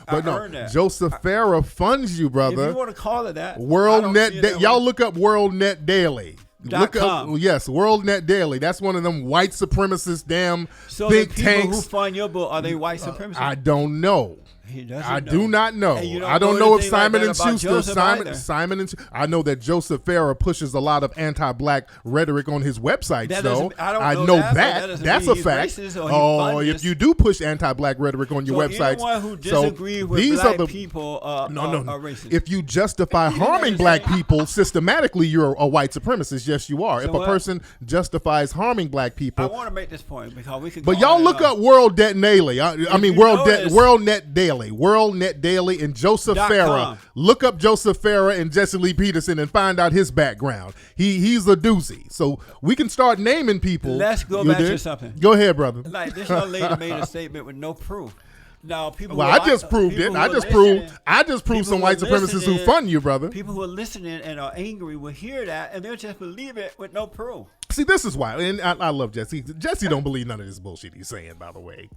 but no, earned that. Joseph Farah funds you, If brother. you want to call it that, I World don't Net, see it that y'all way. look up World Net Daily. Look .com. up, yes, World Net Daily. That's one of them white supremacist damn So think the people tanks. who fund your book, are they white supremacists? I don't know. He doesn't I know. do not know. And you I don't know if anything like Simon that and about Schuster, Joseph either. Simon and I know that Joseph Farah pushes a lot of anti-black rhetoric on his website. That So doesn't- I don't know that, but that doesn't That's mean a he's fact. racist or he Oh, funds if this. you do push anti-black rhetoric on your So websites, anyone who so disagrees with these black are the people are no. racist. If you justify harming black people systematically, you're a white supremacist. Yes, you are. So if a what? person justifies harming black I people, want to make this point because we could. but go y'all on look and up World Net Daily. I mean you notice- World Net Daily. Daily, World Net Daily, and Joseph .com. Farah. Look up Joseph Farah and Jesse Lee Peterson and find out his background. He's a doozy. So we can start naming people. Let's go You back dig? to something. Go ahead, brother. Like this young lady made a statement with no proof. Now people. Well, who I just proved people it. who I are just listening- proved people some who white are supremacists who listening- fund you, brother. People who are listening and are angry will hear that and they'll just believe it with no proof. See, this is why, and I love Jesse. Jesse don't believe none of this bullshit he's saying, by the way.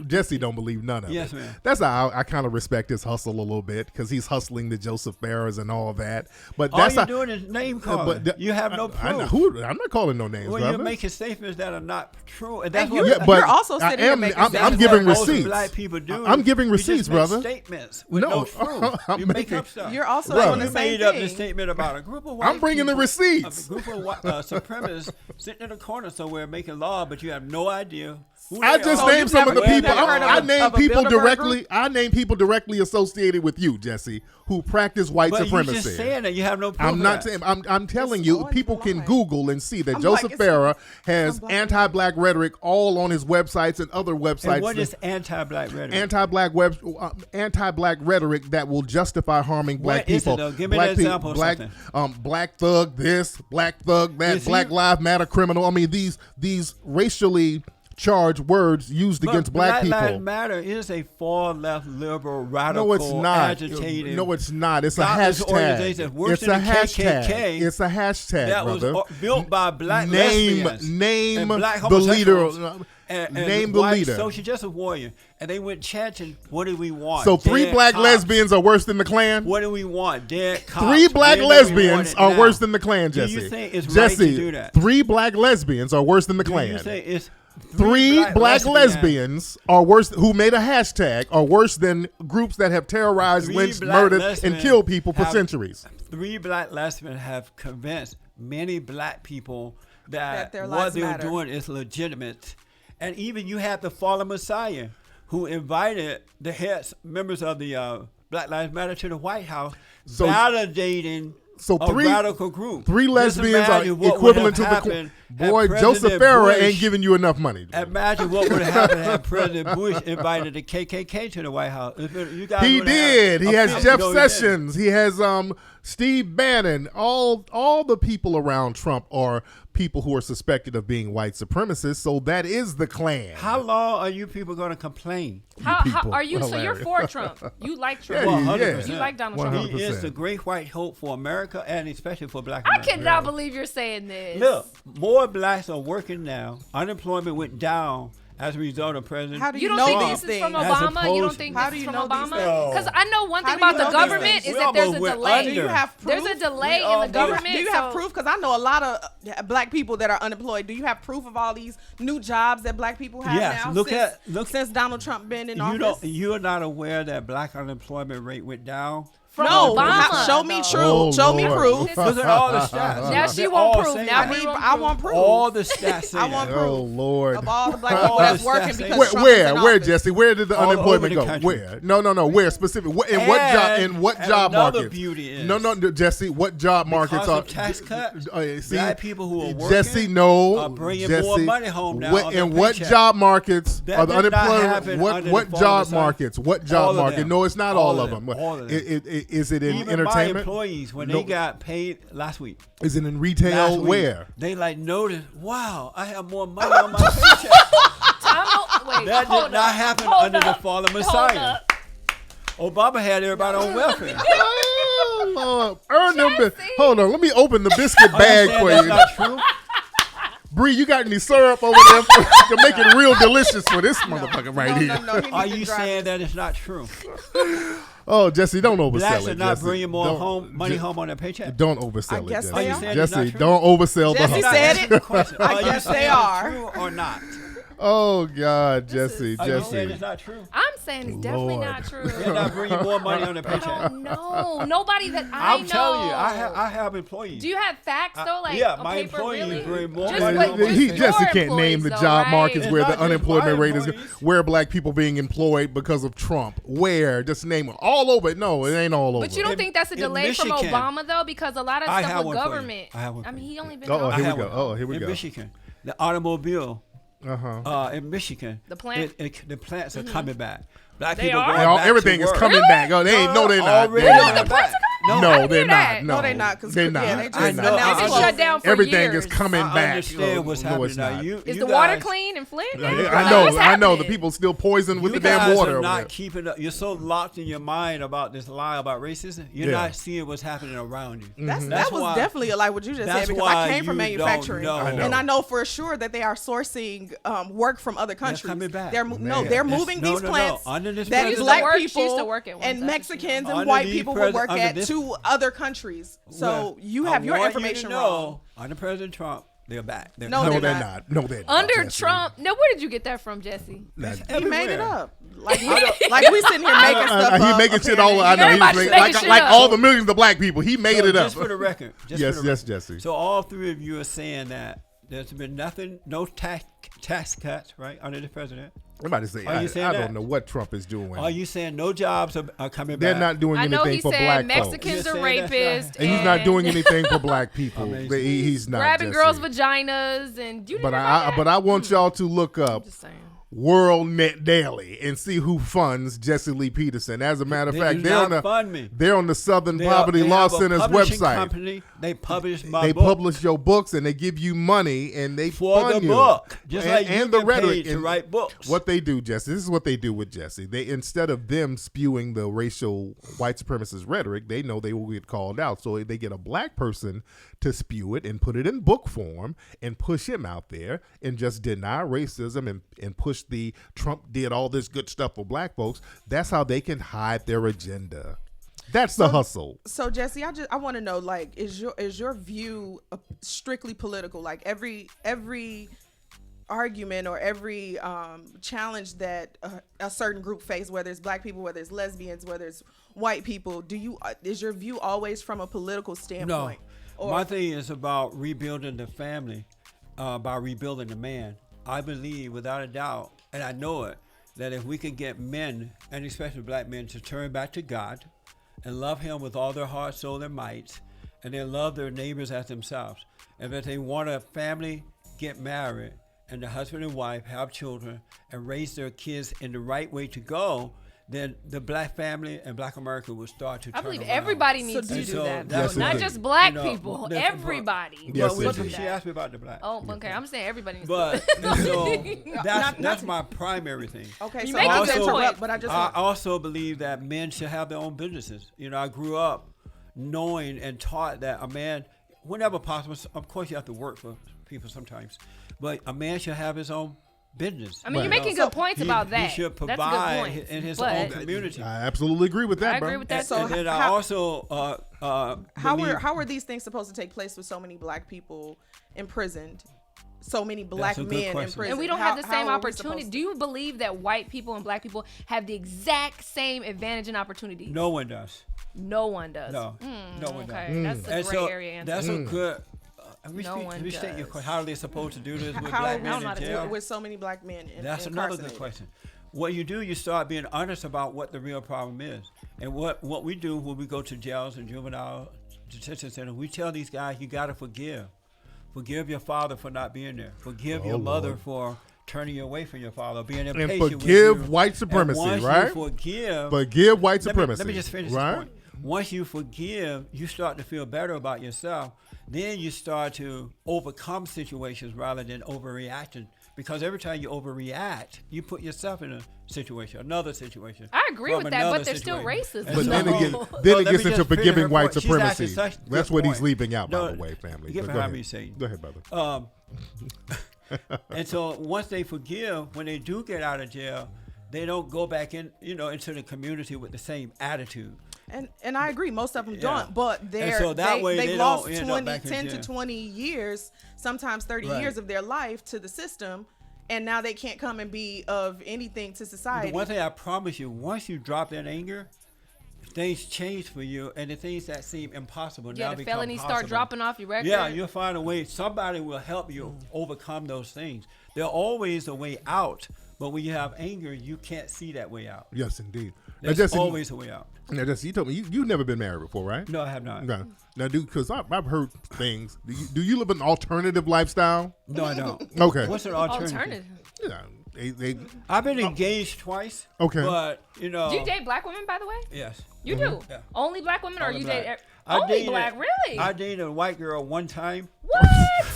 Jesse don't believe none of Yes, it. man. That's how I kind of respect his hustle a little bit, because he's hustling the Joseph Farahs and all that. But All that's you're how, doing is name calling. You have no proof. I'm not calling no names, Well, brother. you're making statements that are not true, and that's And what you're, Yeah, but you're also I sitting here am- making I'm statements. giving what most receipts. Black people do. I'm giving You just receipts, make brother. Statements with no proof. I'm You make making- up stuff. You're also Brother. doing the You same made up thing. this statement about a group of white I'm bringing the people, receipts. A group of supremacists sitting in a corner somewhere making law, but you have no idea who I they just are. So named you've some of the never- people. you've never heard of I a- named of a people Bilderberg directly. group? I named people directly associated with you, Jesse, who practice white But supremacy. you just saying that you have no proof. I'm of not that. saying. I'm telling It's you, on people the can line. Google and see that I'm Joseph like, Farah has some black anti-black rhetoric all on his websites and other websites. And what is anti-black rhetoric? Anti-black rhetoric that will justify harming black What is it, people. though? Give me black an example of black, something. black thug this, black thug that, Is Black he- Lives Matter criminal. I mean, these racially charged words used But against black Black Lives people. Matter is a far left liberal radical No, it's not. agitated. No, it's not. It's a godless hashtag. organization worse It's a than the hashtag. KKK It's a hashtag, that brother. was built by black name lesbians name and black the leader. homosexuals and Name the white leader. social justice warrior, and they went chanting, "What do we want?" So three Dead black cops. lesbians are worse than the Klan. What do we want? Dead cops. Three black Where do we want lesbians it are now? worse than the Klan, Do Jesse. you think it's right Jesse, to do that? three black lesbians are worse than the Do Klan. you say it's Three black lesbians are worse, who made a hashtag, are worse than groups that have terrorized, Three lynched, black murdered, lesbians and killed people for have- centuries. Three black lesbians have convinced many black people That that their what lives they're matter. doing is legitimate. And even you have the fallen Messiah who invited the heads, members of the Black Lives Matter to the White House, So- validating So a three radical group. Three Just lesbians are imagine what would equivalent to have the happened boy. had Joseph President Farah Bush- ain't giving you enough money. Imagine what would have happened had President Bush invited the KKK to the White House. You guys He would have did. had He a has fit. Jeff No, he didn't. Sessions. He has Steve Bannon. All the people around Trump are people who are suspected of being white supremacists. So that is the Klan. How long are you people going to complain? How people are you? are So you're hilarious. for Trump. You like Yeah, Trump. yeah. 100%. You like Donald Trump. 100%. He is the great white hope for America and especially for black I America. cannot believe you're saying this. Look, more blacks are working now. Unemployment went down as a result of President How do You don't know think these this is from things? As Obama? You don't opposed- think How this do is you from know these Obama? things? Because I know one How thing do you about the know these government things? is We that there's a almost went delay. Do you under. have proof? There's a delay We in the almost- government. Do you have so- proof? Because I know a lot of black people that are unemployed. Do you have proof of all these new jobs that black people have Yes, now? look- since Donald Trump been in You office. you're not aware that black unemployment rate went down? From No, Obama. show me No. true. Oh, show me Lord. proof. Look at all the stats. Now she They're won't all prove. saying Now that. we won't I prove. want proof. All the stats say I want that. proof. Oh Lord. Of all the black people All that's the working stats because say- Trump is in Where, office. Jesse? Where did the All over unemployment the go? country. Where? No. Where specific? In what job? And- In what and job another market? beauty is- No, Jesse. What job markets Because are? of tax cuts, See, black people who are working Jesse, no. are bringing Jesse, more money home now What, on their in what paycheck. job markets That are the did not unemployment? happen What under what the job former markets? What All job of market? them. No, it's not all of them. All of them. Is it in Even my entertainment? employees, when No. they got paid last week, Is it in retail? last week, Where? they like noticed, wow, I have more money on my paycheck. Wait, That hold did not up, happen hold under the up, fallen hold Messiah. up. Obama had everybody on welfare. Oh, Lord. Earn them. Jesse. Hold on. Let me open the biscuit Are you bag saying for that's you. not true? Bree, you got any syrup over there to make it real delicious for this motherfucker right here? No, Are you saying that it's not true? Oh, Jesse, don't oversell Blacks it. are not Jesse. bringing more Don't- money Je- home on their paycheck? Don't oversell I it, guess Jesse. they are. Are you saying it's Jesse, not true? don't oversell the Jesse hustle. said Answer it. the question. I Are you guess they saying are. it's true or not? Oh God, Jesse, Are you saying Jesse. it's not true? I'm saying it's definitely Lord. not true. They're not bringing more money on their I paycheck. don't know. Nobody that I I'm know. telling you, I have employees. Do you have facts though? Like yeah, on my paper, employees really? bring more Just money like- home on just He their your Jesse can't name employees, the though, job right? markets It's where not the just unemployment my rate is. employees. Where black people being employed because of Trump. Where? Just name it. All over. No, it ain't all over. But you don't In- think that's a in delay from Michigan- Obama though? Because a lot of I stuff have with one for you. government. I have one I for mean, you. he only been. Oh, in here we I have go. one. Oh, here we in go. Michigan, the automobile in Michigan. The plant? The plants are coming back. Black They people are? going back Everything to is work. coming back. Oh, they ain't. No, they're not. Already They're coming not. back. No, they're hear not. that. No, No, they're not, 'cause, they're yeah, not. they just They're not. announced It's been shut down for Everything years. is coming I back. understand what's No, happening it's now. not. Is You the water guys- clean in Flint? I What's know. I know. The happening? people still poison with You the damn guys water are over not there. keeping up. You're so locked in your mind about this lie about racism. You're Yeah. not seeing what's happening around you. That was why- definitely like what you just that's said, because why I came from you don't manufacturing, know. I know. and I know for sure that they are sourcing work from other countries. coming back. They're Man. they're moving No, these no, no. plants Under this that president- black She used to people work at one and time. Mexicans and Under white these people will work under at this- to other countries. So Well, you I have your want you to information know, wrong. Under President Trump, they're back. No, No, they're they're not. not. No, they're not. Under Jesse. Trump. Now, where did you get that from, Jesse? That's- He made it Everywhere. up. Like we sitting here making stuff up. He making shit all. I know. Everybody's He's making shit like up. all the millions of black people. He made it up. Just for the record. Just Yes, for the yes, record. Jesse. So all three of you are saying that there's been nothing, no tax cuts, right, under the president. I'm about to say, Are you I saying don't that? know what Trump is doing. Are you saying no jobs are coming They're back? not doing I know anything he for said black Mexicans You're are saying that's rapists. folks. And he's not doing and anything for black people. Amazing. He's not. grabbing Jesse. girls' vaginas and you But didn't I want y'all to look up Just saying. World Net Daily and see who funds Jesse Lee Peterson. As a matter of They fact, do not fund me. they're on the Southern They Poverty they Law have a Center's publishing website. Company. They publish my They book. publish your books and they give you money and they For fund the you. book. Just and, like you and the get rhetoric paid to and write books. What they do, Jesse. This is what they do with Jesse. They, instead of them spewing the racial white supremacist rhetoric, they know they will get called out. So they get a black person to spew it and put it in book form and push him out there and just deny racism and push the Trump did all this good stuff for black folks. That's how they can hide their agenda. That's the hustle. So Jesse, I want to know, like, is your view strictly political? Like every argument or every challenge that a certain group face, whether it's black people, whether it's lesbians, whether it's white people, is your view always from a political standpoint? No, my thing is about rebuilding the family, by rebuilding the man. I believe, without a doubt, and I know it, that if we can get men, and especially black men, to turn back to God and love Him with all their heart, soul, and might, and then love their neighbors as themselves, and if they want a family, get married, and the husband and wife have children and raise their kids in the right way to go, then the black family and black America will start to I turn believe around. everybody needs to And do so that. that's Not indeed. just black You know, people. that's- Everybody. Yes, Well, indeed. she asked me about the black. Oh, okay. I'm saying everybody needs But to so that's not to- my primary thing. Okay, You so make a I'll good interrupt, point. but I just I also believe that men should have their own businesses. You know, I grew up knowing and taught that a man, whenever possible, of course you have to work for people sometimes, but a man should have his own business. I mean, you're Right. making good points about that. He should That's a good provide point. in his But own community. I absolutely agree with that, I bro. agree with that. So And then I how- also how believe- are these things supposed to take place with so many black people imprisoned? So many black That's a good men in question. prison. And we don't How- have the how same are we opportunity. supposed Do you believe that white people and black people have the exact same advantage and opportunity? no one does. No one does. No, no one does. Okay, that's a And gray so area answer. that's a good. No one restate your does. question. How are they supposed to do this with How black are men we in to do jail? with so many black men That's another good incarcerated? question. What you do, you start being honest about what the real problem is. And what we do when we go to jails and juvenile detention centers, we tell these guys, you got to forgive. Forgive your father for not being there. Forgive your mother for turning you away from your father, being impatient with forgive you. white supremacy, and once right? You forgive. Forgive white Let me- supremacy. Let me just finish right? this point. Once you forgive, you start to feel better about yourself. Then you start to overcome situations rather than overreacting. Because every time you overreact, you put yourself in a situation, another situation. I agree from with that, another but there's still situation. racism. And But so- then it No. gets, then Well, it let gets me into just finish forgiving her white point. She's asking supremacy. such good That's what he's point. leaving out, by No, the way, family. give But her go how ahead. me say. Go ahead, brother. And so once they forgive, when they do get out of jail, they don't go back in, into the community with the same attitude. And I agree, most of them Yeah. don't, but so that way they've they lost don't end up back in 10 to jail. 20 years, sometimes 30 Right. years of their life to the system, and now they can't come and be of anything to society. The one thing I promise you, once you drop that anger, things change for you, and the things that seem impossible now the become felonies possible. start dropping off your record. Yeah, you'll find a way. Somebody will help you overcome those things. There's always a way out, but when you have anger, you can't see that way out. Yes, indeed. Now, There's Jesse, always a way out. Now, Jesse, you told me you've never been married before, right? No, I have not. No. Now, dude, because I've heard things. Do you live an alternative lifestyle? No, I don't. Okay. What's an alternative? Alternative. Yeah, they I've been engaged twice. Okay. But, Do you date black women, by the way? Yes. You do? Yeah. Only black women, or Only you black. date I only dated- black? Really? I dated a white girl one time. What?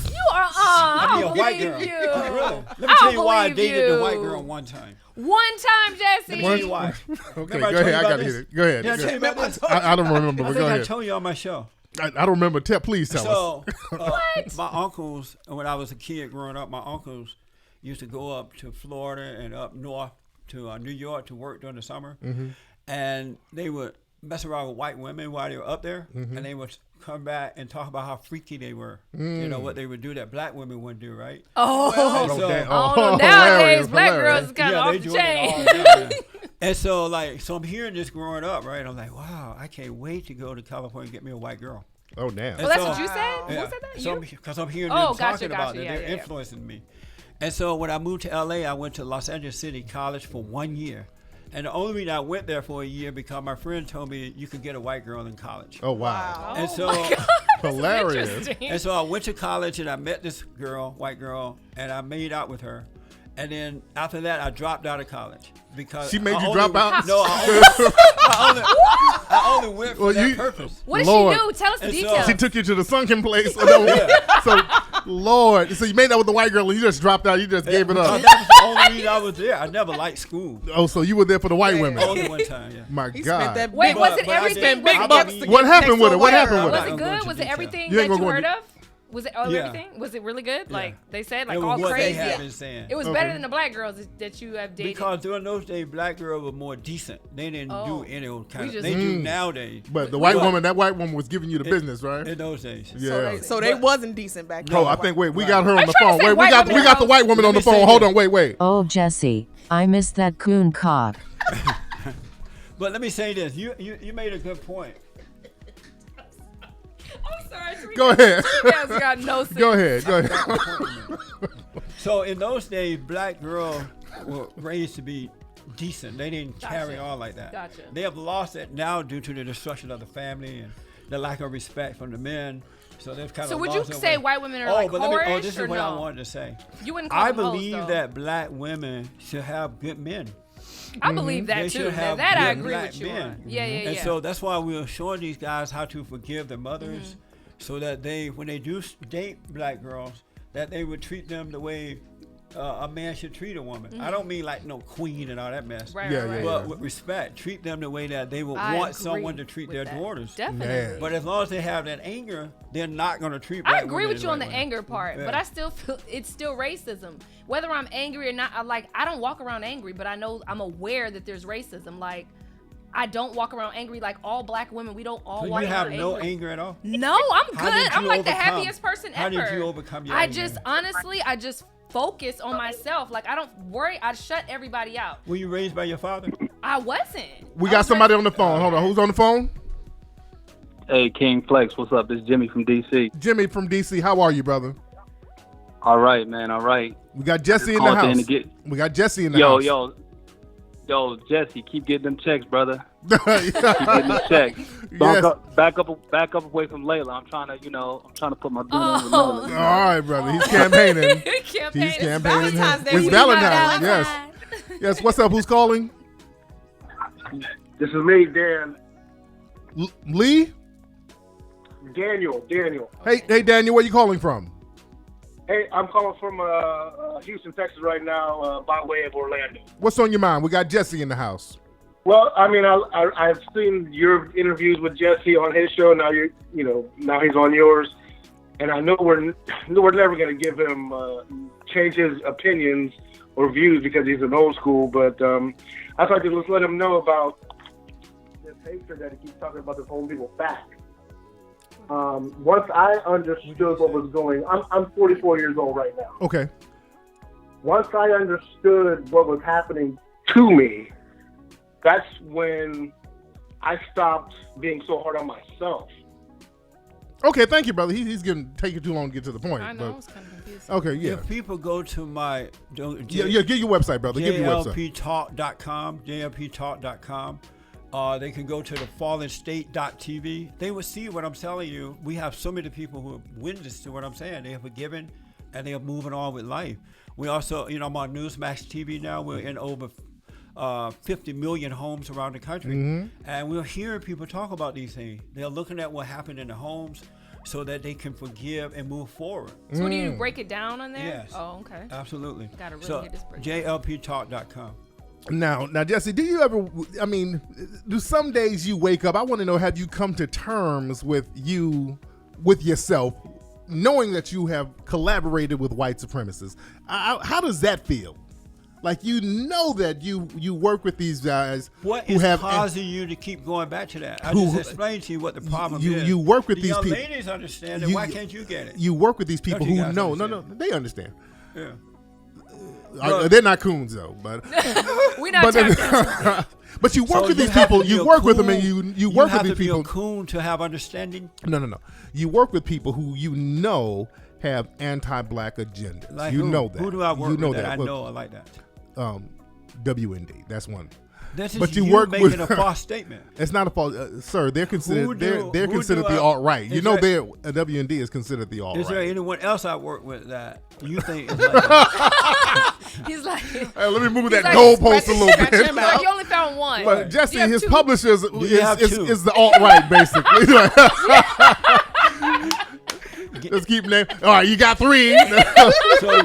You are I I mean, don't a white believe girl. you. Really? Let me tell you why I believe dated the white you. girl one time. One time, Jesse. Let me tell you why. Okay, Remember go I told ahead. you I about gotta this? hear it. Go ahead. Did I tell you about this? I don't remember, I but think go I ahead. told you on my show. I don't remember. Please tell us. So, my uncles, when I was a kid growing up, my uncles used to go up to Florida and up north to New York to work during the summer. And they would mess around with white women while they were up there. And they would come back and talk about how freaky they were. You know, what they would do that black women wouldn't do, right? Oh, And so- damn. oh, hilarious, nowadays black hilarious. girls is kind of yeah, off they the doing it chain. all the time. And so I'm hearing this growing up, right? I'm like, wow, I can't wait to go to California and get me a white girl. Oh, damn. Well, that's So- what you said? Yeah. Who said that? So You? because I'm hearing Oh, them gotcha, talking about gotcha. it, Yeah, they're yeah. influencing me. And so when I moved to LA, I went to Los Angeles City College for 1 year. And the only reason I went there for a year because my friend told me you could get a white girl in college. Oh, wow. And so Hilarious. Interesting. and so I went to college and I met this girl, white girl, and I made out with her. And then after that, I dropped out of college because She made I you only- drop out? No, I only went for Well, that you- purpose. What did Lord. she do? Tell us the And so- details. She took you to the sunken place. So, Lord. So you made that with the white girl and you just dropped out. You just gave it up. That was the only reason I was there. I never liked school. Oh, so you were there for the white women. Only one time, yeah. My He God. spent that Wait, big, was it But I everything? didn't- big I bucks believe- to What get happened next with to it? a What white happened girl. with Was it? it I'm going good? to Was it detail. everything You ain't that you gonna heard go of? Was it Yeah. everything? Was it really good? Like they said, like It was all what crazy. they have been saying. It was Okay. better than the black girls that you have dated. Because during those days, black girls were more decent. They didn't Oh. do any old kind We of. just- They do nowadays. But the white But- woman, that white woman was giving you the business, right? In those days. Yeah. So they wasn't decent back then. Oh, I think. Wait, we got her Are on you the trying phone. to say Wait, white we women got the are- white woman on the Let me phone. say Hold this. on. Wait. Oh, Jesse, I miss that coon cock. But let me say this. You made a good point. I'm sorry. Three Go ahead. guys got no sense. Go ahead. So in those days, black girls were raised to be decent. They didn't carry on like that. Gotcha. They have lost it now due to the destruction of the family and the lack of respect from the men. So they've kind So of would you lost their say way. white women are Oh, like but whorish this or is what no? I wanted to say. You wouldn't call I them hoes, believe though. that black women should have good men. I believe that They too. should have That I good agree black with you men. on. Yeah. And so that's why we're showing these guys how to forgive their mothers so that they, when they do date black girls, that they would treat them the way a man should treat a woman. I don't mean like no queen and all that mess. Right, Yeah, right, right. yeah, But with respect, treat them the way that they would I want agree someone to treat with their that. daughters. Definitely. Man. But as long as they have that anger, they're not going to treat black I agree women with as you on the white women. anger part, but Yeah. I still feel it's still racism. Whether I'm angry or not, I don't walk around angry, but I know I'm aware that there's racism. Like I don't walk around angry like all black women. We don't all So walk you have around no angry. anger at all? No, I'm How did good. I'm you like the overcome- happiest person how ever. did you overcome your I anger? just honestly, I just focus on myself. Like I don't worry. I shut everybody out. Were you raised by your father? I wasn't. We I got was somebody raised- on the phone. Hold on. Who's on the phone? Hey, King Flex, what's up? This is Jimmy from DC. Jimmy from DC. How are you, brother? All right, man. All right. We got Jesse in the Calling in house. to get- We got Jesse in the Yo, house. yo, Jesse, keep getting them checks, brother. yo. Keep getting them checks. Yes. Back up away from Layla. I'm trying to put my dude on the Oh. All right, brother. He's campaigning. Campaign. He's campaigning. Valentine's Day It's week. Valentine's. Yes. Yes. What's up? Who's calling? This is me, Dan. Lee? Daniel. Hey, Daniel. Where you calling from? Hey, I'm calling from Houston, Texas right now, by way of Orlando. What's on your mind? We got Jesse in the house. Well, I mean, I've seen your interviews with Jesse on his show. Now now he's on yours, and I know we're never going to give him change his opinions or views because he's an old school. But I'd like to just let him know about this hatred that he keeps talking about, this holding people back. Once I understood what was going, I'm 44 years old right now. Okay. Once I understood what was happening to me, that's when I stopped being so hard on myself. Okay, thank you, brother. He's going to take you too long to get to the point. I know, but- it's kind of confusing. Okay, yeah. If people go to my Give your website, brother. Give your website. jlptalk.com, jlptalk.com, they can go to the fallenstate.tv. They will see what I'm telling you. We have so many people who have witnessed to what I'm saying. They have forgiven and they are moving on with life. We also, I'm on Newsmax TV now. We're in over 50 million homes around the country. And we're hearing people talk about these things. They're looking at what happened in the homes so that they can forgive and move forward. So what do you break it down on there? Yes. Oh, okay. Absolutely. Gotta really so get this break. jlptalk.com. Now, Jesse, do you ever, do some days you wake up, I want to know, have you come to terms with yourself, knowing that you have collaborated with white supremacists? How does that feel? Like, that you work with these guys What who is have causing you to keep going back to that? I who- just explained to you what the problem is. you work with The these young people. ladies understand it. Why can't you get it? You work with these people Don't you who guys know. No, understand? they understand. Yeah. They're not coons though, but We're not talking. but you work So with these have people. to be You a work with them, and coon- you work with have these to be people. a coon to have understanding. No. You work with people who have anti-black agendas. Like you who? know that. Who do I work you know with that I Well, know are like that? WND. That's one. This is But you you work making with- a false statement. It's not a fault, sir. They're considered. They're who considered do the I- alt right. You is know, there- WND is considered the alt Is there right. anyone else I work with that you think is like that? He's like, Hey, let me move that like goalpost a little scratching bit. him he's like, you only found one. But Jesse, You have his two? publishers you have two? is the alt right, basically. Let's keep name. All right, you got 3. So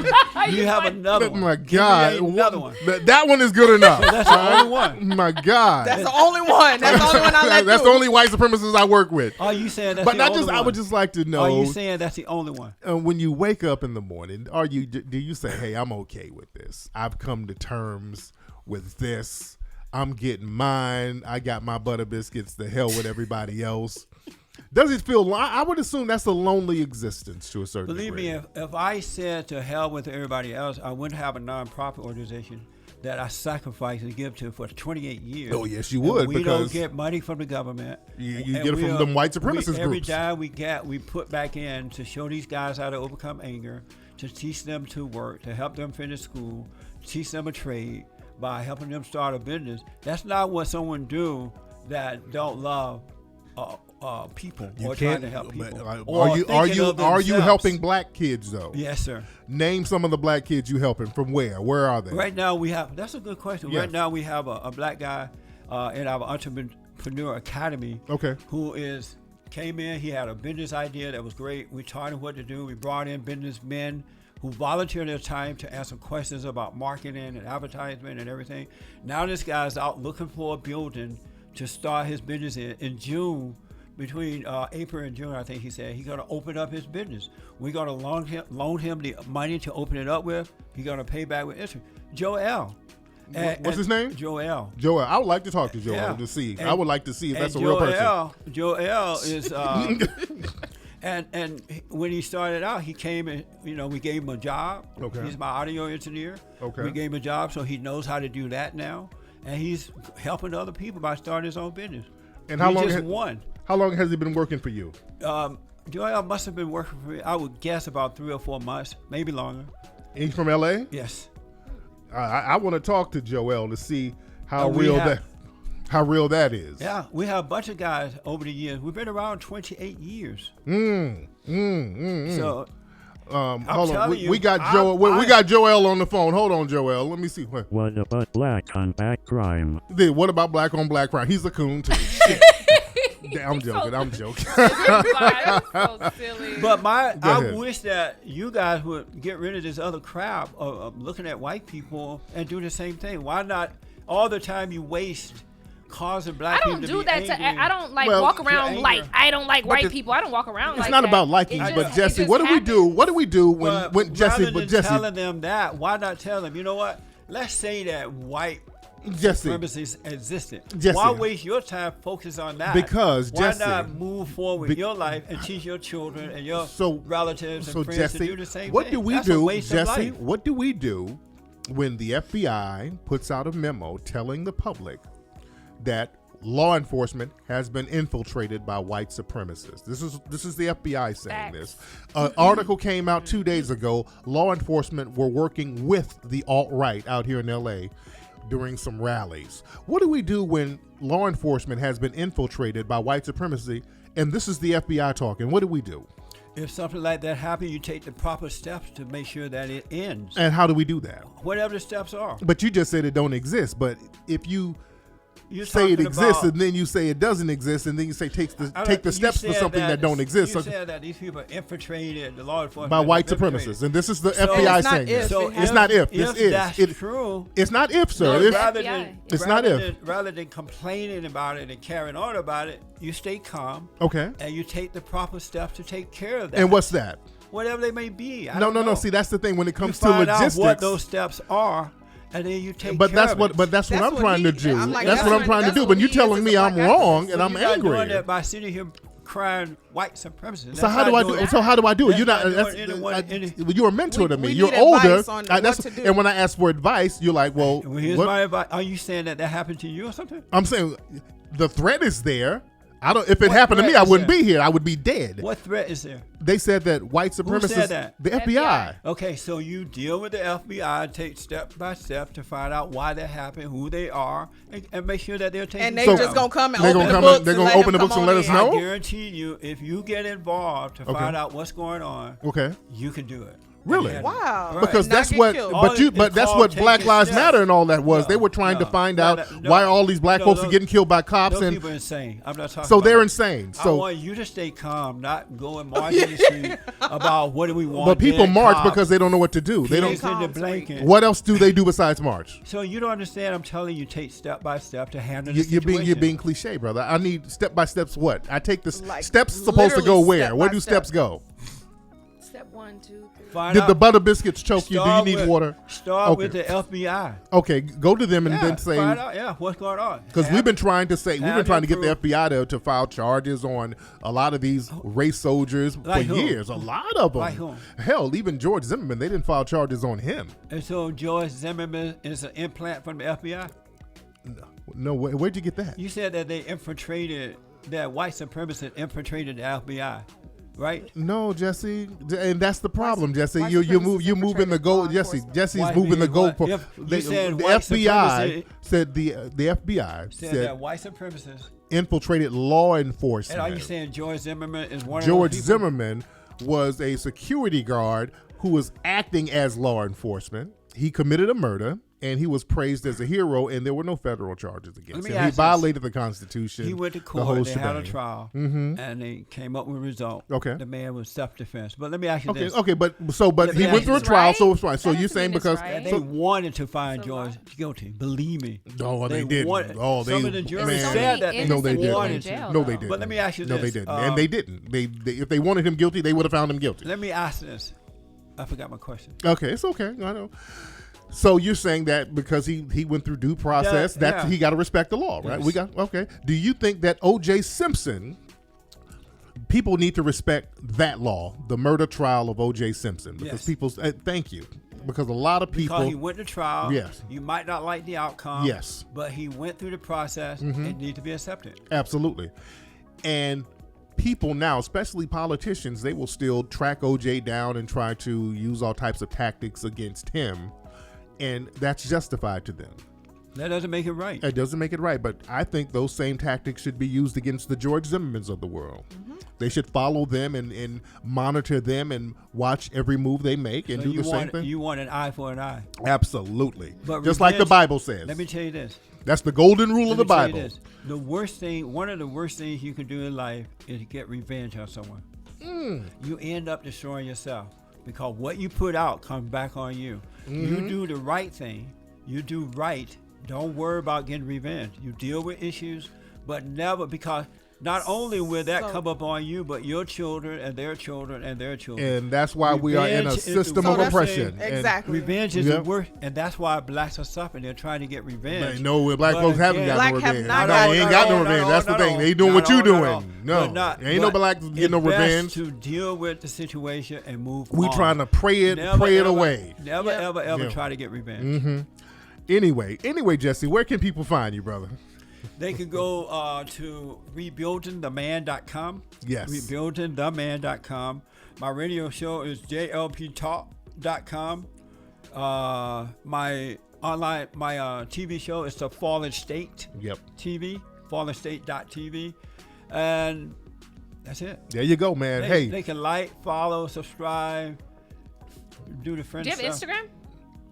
you have another Oh one. my Give me God, another one. That one is good enough. So that's the only one. My God, That's the only one. That's the only one I let That's do. the only white supremacists I work with. Are you saying that's But the not only just. one? I would just like to know. Are you saying that's the only one? When you wake up in the morning, do you say, "Hey, I'm okay with this. I've come to terms with this. I'm getting mine. I got my butter biscuits. The hell with everybody else." Does it feel? I would assume that's a lonely existence to a certain Believe degree. me, if I said to hell with everybody else, I wouldn't have a nonprofit organization that I sacrifice and give to for 28 years. Oh, yes, you And would, we because don't get money from the government. You And get it we from are- them white supremacist Every groups. dime we get, we put back in to show these guys how to overcome anger, to teach them to work, to help them finish school, teach them a trade by helping them start a business. That's not what someone do that don't love people You or trying can't. to help but, people. Are you thinking of are you themselves. helping black kids though? Yes, sir. Name some of the black kids you helping. From where? Where are they? Right now we have. That's a good question. Yes. Right now we have a black guy in our entrepreneur academy. Okay. Who came in. He had a business idea that was great. We taught him what to do. We brought in businessmen who volunteered their time to answer questions about marketing and advertisement and everything. Now this guy's out looking for a building to start his business in June. Between April and June, I think he said he's going to open up his business. We're going to loan him the money to open it up with. He's going to pay back with interest. Joel. What's his name? Joel. Joel. I would like to talk to Joel Yeah. to see. And- I would like to see if and that's a real person. Joel is, and when he started out, he came and we gave him a job. Okay. He's my audio engineer. Okay. We gave him a job, so he knows how to do that now, and he's helping other people by starting his own business. And how He long just ha- won. How long has he been working for you? Joel must have been working for me. I would guess about 3 or 4 months, maybe longer. He's from LA. Yes. I want to talk to Joel to see how we real have- that is. Yeah, we have a bunch of guys over the years. We've been around 28 years. So Hold on. telling you, We got Joel. We got Joel on the phone. Hold on, Joel. Let me see. What about black on black crime? What about black on black crime? He's a coon too. Shit. I'm joking. I'm joking. So silly. But Go I ahead. wish that you guys would get rid of this other crap of looking at white people and do the same thing. Why not all the time you waste causing black I people don't to do be that. angry? I don't Well, walk your around anger. like I don't like white the- people. I don't walk around It's like not that. about liking, It but just- Jesse, it just what do we do? happens. What do we do when But Jesse? rather But than Jesse, telling them that, why not tell them? You know what? Let's say that white Jesse, supremacy existed. Jesse. Why waste your time focusing on that? Because, why Jesse, not move forward with your life and teach your children and your relatives and friends to do the same what thing? do we That's a do, waste of Jesse? life. What do we do when the FBI puts out a memo telling the public that law enforcement has been infiltrated by white supremacists. This is the FBI saying Facts. this. An article came out 2 days ago. Law enforcement were working with the alt-right out here in L.A. during some rallies. What do we do when law enforcement has been infiltrated by white supremacy? And this is the FBI talking. What do we do? If something like that happens, you take the proper steps to make sure that it ends. And how do we do that? Whatever the steps are. But you just said it don't exist. But if you You're say it talking exists about- and then you say it doesn't exist and then you say take the You steps for said something that don't exist. You So, said that these people are infiltrated, the law enforcement by white infiltrated. supremacists, and this is the So- FBI It's not saying if, this. So It's not if. This is. That's true. It's not if, sir. No, It's- that- It's not if. Rather than complaining about it and carrying on about it, you stay calm Okay. and you take the proper steps to take care of that. And what's that? Whatever they may be. I No, don't no, no. know. See, that's the thing when it you comes to find out logistics. what those steps are, and then you take But care that's of what. it. But that's what That's I'm what trying to he- do. I'm like, That's what I'm trying to that's do. what But you he telling is me as a I'm black wrong activist. and I'm You're not angry. doing that by sitting here crying white supremacy. So how do I do? So how do I do it? You're not. You're a mentor to me. we You're need older. advice on what to do. And when I ask for advice, you're like, well, Well, here's what? my advice. Are you saying that happened to you or something? I'm saying the threat is there. I don't. If it What happened to me, threat I is wouldn't there? be here. I would be dead. What threat is there? They said that white Who supremacists. said that? The FBI. Okay, so you deal with the FBI, take step by step to find out why that happened, who they are, and make sure that they're taking And they care just of gonna come and They open gonna the come books and- they and gonna let open them the books come and on let us in. know? I guarantee you, if you get involved to find out what's going on, Okay. you can do it. Really? And- Wow. Right. Because Not that's get what, killed. but that's called what Black taking Lives steps. Matter and all that was. No, They were trying to no, find no, out no, why all these black no, folks are those- getting killed by cops, Those and people are insane. I'm not talking. so about they're that. insane. I So, want you to stay calm, not go and march in the street about what do we want. but people dead march cops, because they don't know what to do. They pigs don't. in the Calm, blanket. What else do they do besides march? So you don't understand. I'm telling you, take step by step to handle the You're situation. being cliche, brother. I need step by steps. What I take the Like, steps supposed to go literally where? step Where by do step. steps go? Step 1, 2, 3. Find Did out- the butter biscuits choke you? Do you start need with- water? Start Okay. with the FBI. Okay, go to them and Yeah, then say, find out. What's going on? because we've been trying to say, we've been have trying to get the improved- FBI to file charges on a lot of these race soldiers Like for who? years. A lot of them. Like whom? Hell, even George Zimmerman, they didn't file charges on him. And so George Zimmerman is an implant from the FBI. No, where'd you get that? You said that they infiltrated, that white supremacists infiltrated the FBI, right? No, Jesse, and that's the problem, Jesse. white You supremacists moving the goal, infiltrated law Jesse. enforcement. Jesse's White moving the means goal. what? If you said The white FBI supremacy- said the FBI Said said that white supremacists. infiltrated law And enforcement. are you saying George Zimmerman is one George of those people? Zimmerman was a security guard who was acting as law enforcement. He committed a murder, and he was praised as a hero, and there were no federal charges against me him. He ask this. violated the Constitution. He went to the whole court, they had a shebang. trial, Mhm. and they came up with a result. Okay. The man was self-defense. But let me ask you Okay, this. okay, but Let he me went ask through a you this. trial, Right? so it's fine. So That you're doesn't saying mean it's because right. They so, wanted to find So George why? guilty. Believe me. no, they didn't. wanted- Oh, they some of the jury man. said that. Innocent No, they people didn't. wanted in to. jail, No, they though. didn't. But let me ask you No, they this, didn't, and they didn't. They if they wanted him guilty, they would have found him guilty. Let me ask this. I forgot my question. Okay, it's okay. I know. So you're saying that because he went through due process, Yeah, that yeah. he got to respect the law, right? Yes. We got okay. Do you think that O.J. Simpson? People need to respect that law, the murder trial of O.J. Simpson, because Yes. people. Thank you, because a lot of people. Because he went to trial. Yes. You might not like the outcome. Yes. But he went through the process. It needs to be accepted. Absolutely. And people now, especially politicians, they will still track OJ down and try to use all types of tactics against him. And that's justified to them. That doesn't make it right. It doesn't make it right, but I think those same tactics should be used against the George Zimmermans of the world. They should follow them and monitor them and watch every move they make and So do the same thing. You want an eye for an eye. Absolutely. But Just like the revenge- Bible says. Let me tell you this. That's the golden rule of the Let me tell you Bible. this. The worst thing, one of the worst things you can do in life is get revenge on someone. You end up destroying yourself because what you put out comes back on you. You do the right thing. You do right. Don't worry about getting revenge. You deal with issues, but never, because not only will that So- come up on you, but your children and their children and their children. And that's why we are in a Revenge is the system So of that's oppression. And- exactly. Revenge is Yep. the worst, and that's why blacks are suffering. They're trying to get revenge. No, black But folks haven't again- got no Black have revenge. not No, got they ain't no got no revenge. revenge. That's the No, thing. no, They doing not what you all, doing. not all. No, But not- ain't no but blacks getting no it's best revenge. to deal with the situation and move We on. trying to pray it Never, it ever- away. Never, Yep. ever Yeah. try to get revenge. Anyway, Jesse, where can people find you, brother? They can go to rebuildingtheman.com. Yes. Rebuildingtheman.com. My radio show is jlptalk.com. My TV show is The Fallen State. Yep. TV, fallenstate.tv. And that's it. There you go, man. Hey. They can like, follow, subscribe, do the friend Do you have stuff. Instagram?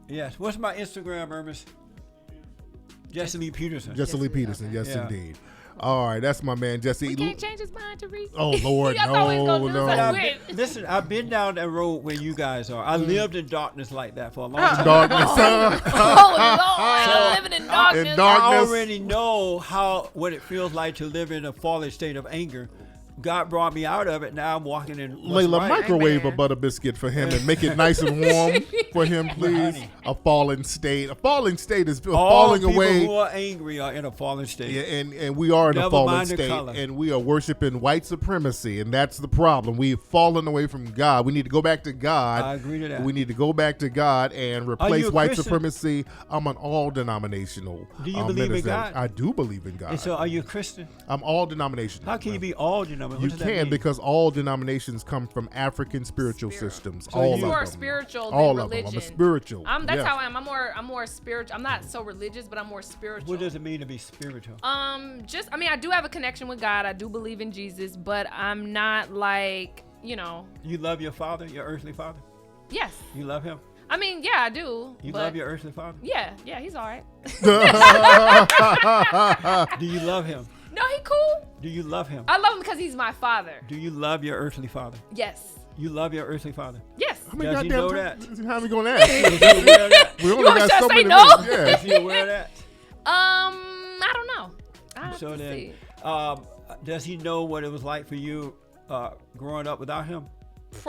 Yes. What's my Instagram, Ernest? Jesse Lee Peterson. Jesse Lee Peterson. Yes, Yeah. indeed. All right, that's my man, Jesse. We can't change his mind to read. Oh, Lord, That's always gonna do no. something weird. Listen, I've been down that road where you guys are. I lived in darkness like that for a long time. Darkness. Oh, Lord, living in darkness. In dark- I Darkness. already know what it feels like to live in a fallen state of anger. God brought me out of it. Now I'm walking in. what's Layla, right. microwave Amen. a butter biscuit for him and make it nice and warm for him, please. A fallen state. A falling state is All falling people away. who are angry are in a fallen state. Yeah, and we are in a Never fallen mind the state, color. and we are worshiping white supremacy, and that's the problem. We've fallen away from God. We need to go back to God. I agree to that. We need to go back to God and replace you a white Christian? supremacy. I'm an all-denominational Do you believe in minister. God? I do believe in God. And so, are you a Christian? I'm all-denominational. How can you be all denominational? You What does that can mean? because all denominations come from African spiritual systems. So all you of More them. spiritual all than of them. religion. I'm a spiritual. That's yes. how I am. I'm more spiritual. I'm not so religious, but I'm more spiritual. What does it mean to be spiritual? I do have a connection with God. I do believe in Jesus, but I'm not like, You love your father, your earthly father? yes. You love him? I mean, yeah, I do. You but love your earthly father? Yeah, he's all right. Do you love him? No, he cool. Do you love him? I love him because he's my father. Do you love your earthly father? Yes. You love your earthly father? Yes. How many Does he goddamn know times- that? How we gonna ask? Is he aware of that? We only want got me to so say many no? minutes. Yeah. Is he aware of that? I don't know. I have So to then, see. does he know what it was like for you growing up without him?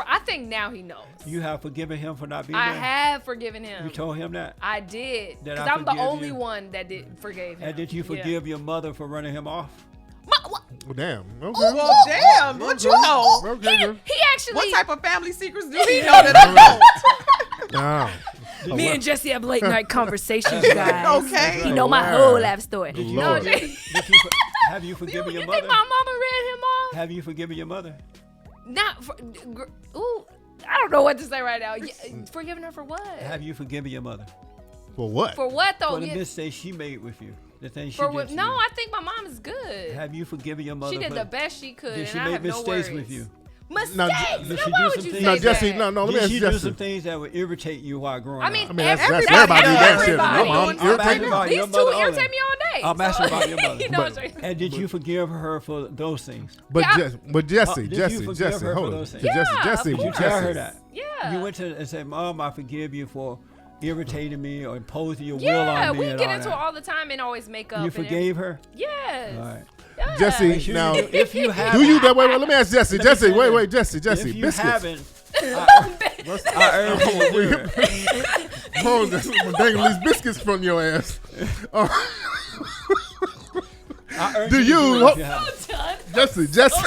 I think now he knows. You have forgiven him for not being I there? have forgiven him. You told him that? I did. That Because I I'm the forgive only you. one that forgave him. And did you Yeah. forgive your mother for running him off? Well, damn. Okay. Well, damn. What you know? Okay. then. He actually. What type of family secrets do he know that I don't? Wow. Me and Jesse have late night conversations, guys. Okay. He know my Wow. whole life story. Good No, Lord. Have you forgiven you your think mother? my mama read him off? Have you forgiven your mother? Not for. Ooh, I don't know what to say right now. Forgiving her for what? Have you forgiven your mother? For what? For what though? For the Yeah, mistake she made with you. The thing she for did what? to No, you. I think my mom is good. Have you forgiven your mother? She did for, the best she could, Did and she I make have no mistakes worries. with you? Mistakes? Now, No, did she why do would some you things- say No, Jesse. that? No, let me Did ask she do Jesse. some things that would irritate you while growing I up? mean, I mean, that's everybody everybody do that shit. everybody. My mom I'm irritate asking me. about These your two mother only. irritate me all day. I'm asking about your mother. You know what I'm saying? And did you forgive her for those things? But Yeah. Jesse, Did you Jesse, forgive Jesse, her for hold on. those things? Jesse, Yeah, Jesse, of Did you course. tell her that? Yeah. You went to and said, "Mom, I forgive you for irritating me or imposing your will Yeah, on me." we and get all into it that. all the time and always make up. You and forgave her? Yes. All right. Yeah. Jesse, Make sure now, you do. If you have, do you that way? Let me ask Jesse. Let me Jesse, say wait, this. Jesse. If you Biscuits. haven't, I urge you to do it. Hold on, I'm dangling these biscuits from your ass. I urge Do you to you- do it if you haven't. Jesse.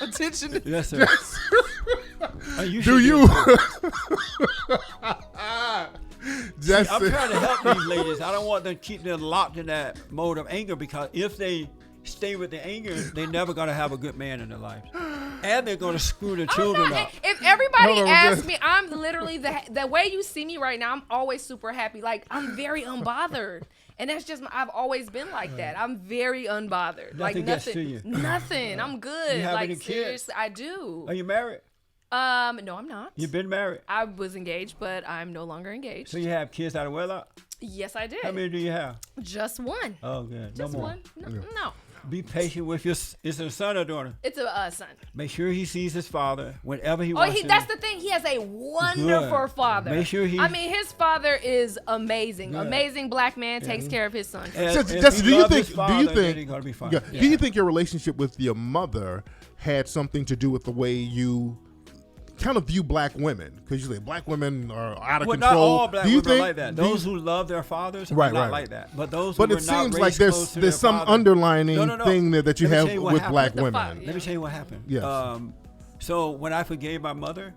Attention. Yes, sir. You Do should you? I'm Jesse. trying to help these ladies. I don't want them to keep them locked in that mode of anger, because if they stay with the anger, they're never going to have a good man in their lives. And they're going to screw the children up. If everybody Hold on, asks Jess. me, I'm literally the way you see me right now. I'm always super happy. Like I'm very unbothered, and that's just I've always been like that. I'm very unbothered. Like Nothing gets to you. Nothing. I'm good. You have like any kids? seriously, I do. Are you married? No, I'm not. You've been married? I was engaged, but I'm no longer engaged. So you have kids out of wedlock? Yes, I did. How many do you have? Just one. Oh, good. No Just more. one. No. Be patient with your. Is it a son or daughter? It's a son. Make sure he sees his father whenever he Oh, wants to. that's the thing. He has a wonderful Good. father. Make sure I mean, his father is amazing. Good. Amazing black man, takes care of his son. And Jesse, if Jesse, he do you loves his think? father, then he's gonna be fine. Yeah. Yeah. Do you think your relationship with your mother had something to do with the way you kind of view black women? Because you say black women are out of Well, control. not all black do you women are think, like that. do you- Those who love their fathers Right, are not right. like that. But those But who it were not seems raised like close to there's their some father- underlining No. thing that you Let me have tell you what with happened. black The women. father, Let me tell you what happened. Yes. So when I forgave my mother,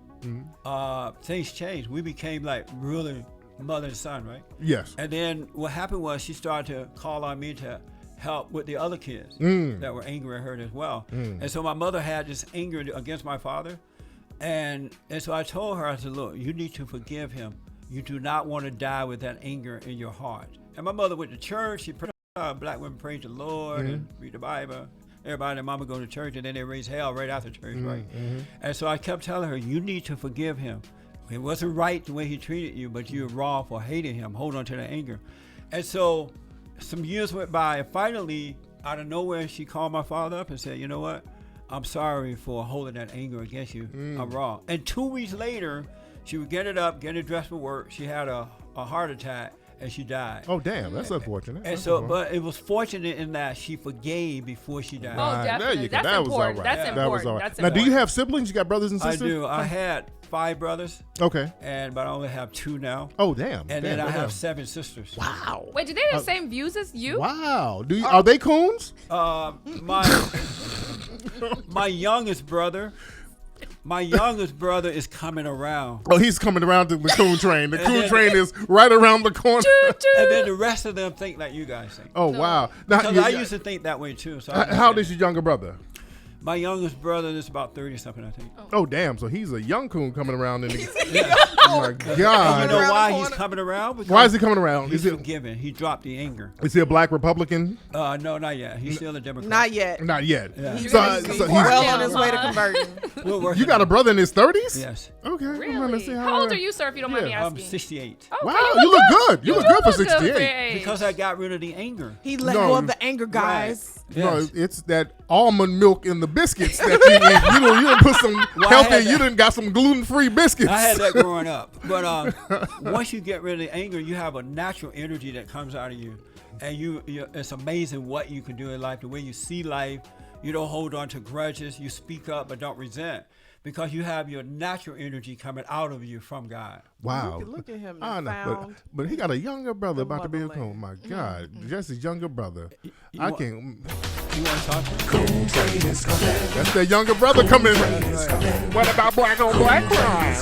things changed. We became like really mother and son, right? Yes. And then what happened was she started to call on me to help with the other kids that were angry at her as well. And so my mother had this anger against my father. And so I told her, I said, look, you need to forgive him. You do not want to die with that anger in your heart. And my mother went to church. She prayed, black women praise the Lord and read the Bible. Everybody and their mama go to church, and then they raise hell right after church, right? And so I kept telling her, you need to forgive him. It wasn't right the way he treated you, but you're wrong for hating him. Hold on to that anger. And so some years went by, and finally, out of nowhere, she called my father up and said, you know what? I'm sorry for holding that anger against you. I'm wrong. And 2 weeks later, she would get it up, get it dressed for work. She had a heart attack, and she died. Oh, damn. That's unfortunate. And so, but it was fortunate in that she forgave before she died. Oh, definitely. There you go. That's That was all important. right. That's That important. was all right. That's Now, do you important. have siblings? You got brothers and I sisters? do. I had 5 brothers, Okay. but I only have 2 now. Oh, damn. And then I have 7 sisters. Wow. Wait, do they have the same views as you? Wow. Are they coons? My youngest brother is coming around. Oh, he's coming around to the coon train. The coon train is right around the corner. And then the rest of them think like you guys think. Oh, wow. Now, Because I used to think that way too. So I how old is your younger brother? My youngest brother is about 30 something, I think. Oh, damn. So he's a young coon coming around. Oh, my And you God. know why he's coming around? Because Why is he coming around? he's forgiven. He dropped the anger. Is he a black Republican? No, not yet. He's still a Democrat. Not yet. Not yet. Yeah. He's, So he's he's- well on his way to converting. We're working You got a on brother in his 30s? it. Yes. Okay. I'm gonna Really? see How old are you, sir, if you don't mind me Yeah, I'm asking? 68. Okay, Wow, you look good. You look good for for 68. your age. Because I got rid of the anger. He let No. go of the anger, guys. No, Yes. it's that almond milk in the biscuits that you eat. You done put some Well, I healthy. had You done got some gluten-free biscuits. I had that growing up. But once you get rid of the anger, you have a natural energy that comes out of you. And it's amazing what you can do in life, the way you see life. You don't hold on to grudges. You speak up but don't resent. Because you have your natural energy coming out of you from God. Wow. Look at him. I know, Found. but he got a younger brother about to be a motherland. coon. My God, Jesse's younger brother. I want- can't. You want to talk to me? That's their younger brother coming. What about black on black crime?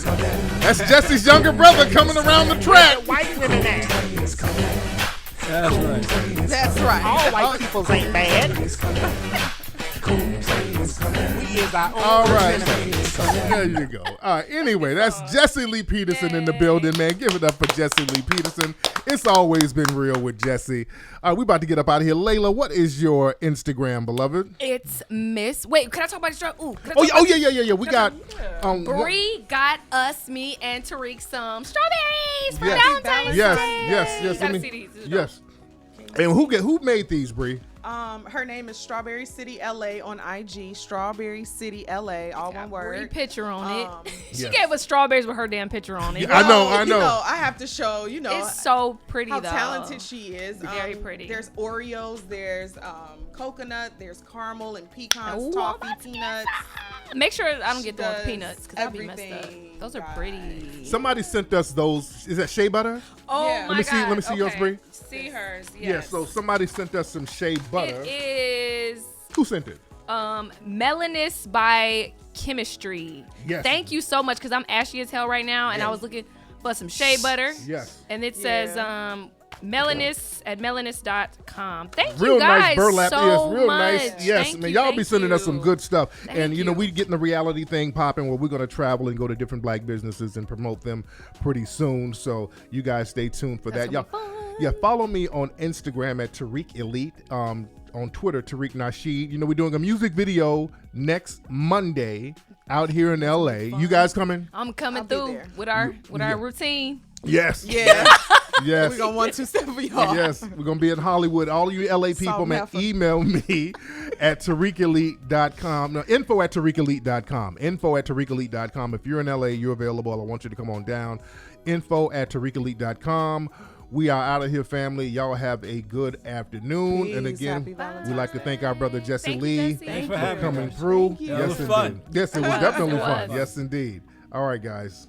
That's Jesse's younger brother coming around the track. White women at. That's right. That's right. All white peoples ain't bad. We is our own All right. enemies. There you go. Anyway, that's Jesse Lee Peterson in the building, man. Give it up for Jesse Lee Peterson. It's always been real with Jesse. We about to get up out of here. Layla, what is your Instagram, beloved? It's Miss. Wait, can I talk about this? Ooh, can I Oh, talk yeah, about yeah. We got. Bree got us, me and Tariq, some strawberries for Yes. Valentine's Yes, Day. yes. You Let gotta me- see these. This is Yes. And who made these, Bree? Her name is Strawberry City LA on IG. Strawberry City LA, all one Bree word. picture on it. She Yes. gave us strawberries with her damn picture on it. Yeah, I know. You know, I have to show, It's so pretty how though. talented she is. Very pretty. There's Oreos, there's coconut, there's caramel and pecans, Ooh, toffee, that's peanuts. Make sure I don't get the one with Does peanuts because that'd be messed up. everything, Those are guys. pretty. Somebody sent us those. Is that shea butter? Oh Yeah. my Let me see- God. let me see yours, Okay. Bree. See hers. Yes. Yeah, so somebody sent us some shea butter. It is Who sent it? Melanis by Chemistry. Yes. Thank you so much because I'm ashy as hell right now, and Yes. I was looking for some shea butter. Yes. And it says Melanis at melanis.com. Thank Real you guys nice burlap. so yes, real much. nice. Yes, Thank man. you, Y'all be thank sending us you. some good stuff. Thank And you know, you. we getting the reality thing popping where we're gonna travel and go to different black businesses and promote them pretty soon. So you guys stay tuned for That's that. gonna Y'all, be fun. yeah, follow me on Instagram at Tariq Elite. On Twitter, Tariq Nasheed. You know, we're doing a music video next Monday out here in LA. You guys coming? I'm coming I'll be through there. with our yeah. routine. Yes. Yeah. Yes. We're going to 1, 2, 7 for y'all. Yes, we're going to be in Hollywood. All you LA people, Salt man, heifer. email me at TariqElite.com. No, info at TariqElite.com. Info at TariqElite.com. If you're in LA, you're available. I want you to come on down. Info at TariqElite.com. We are out of here, family. Y'all have a good afternoon. And Peace. again, Happy Valentine's we'd like to thank our brother Jesse Thank you, Lee Jesse. Thanks for for having coming us. through. Thank you. Yeah, it Yes, was indeed. fun. Yes, it was It was. definitely It fun. was. Yes, indeed. All right, guys.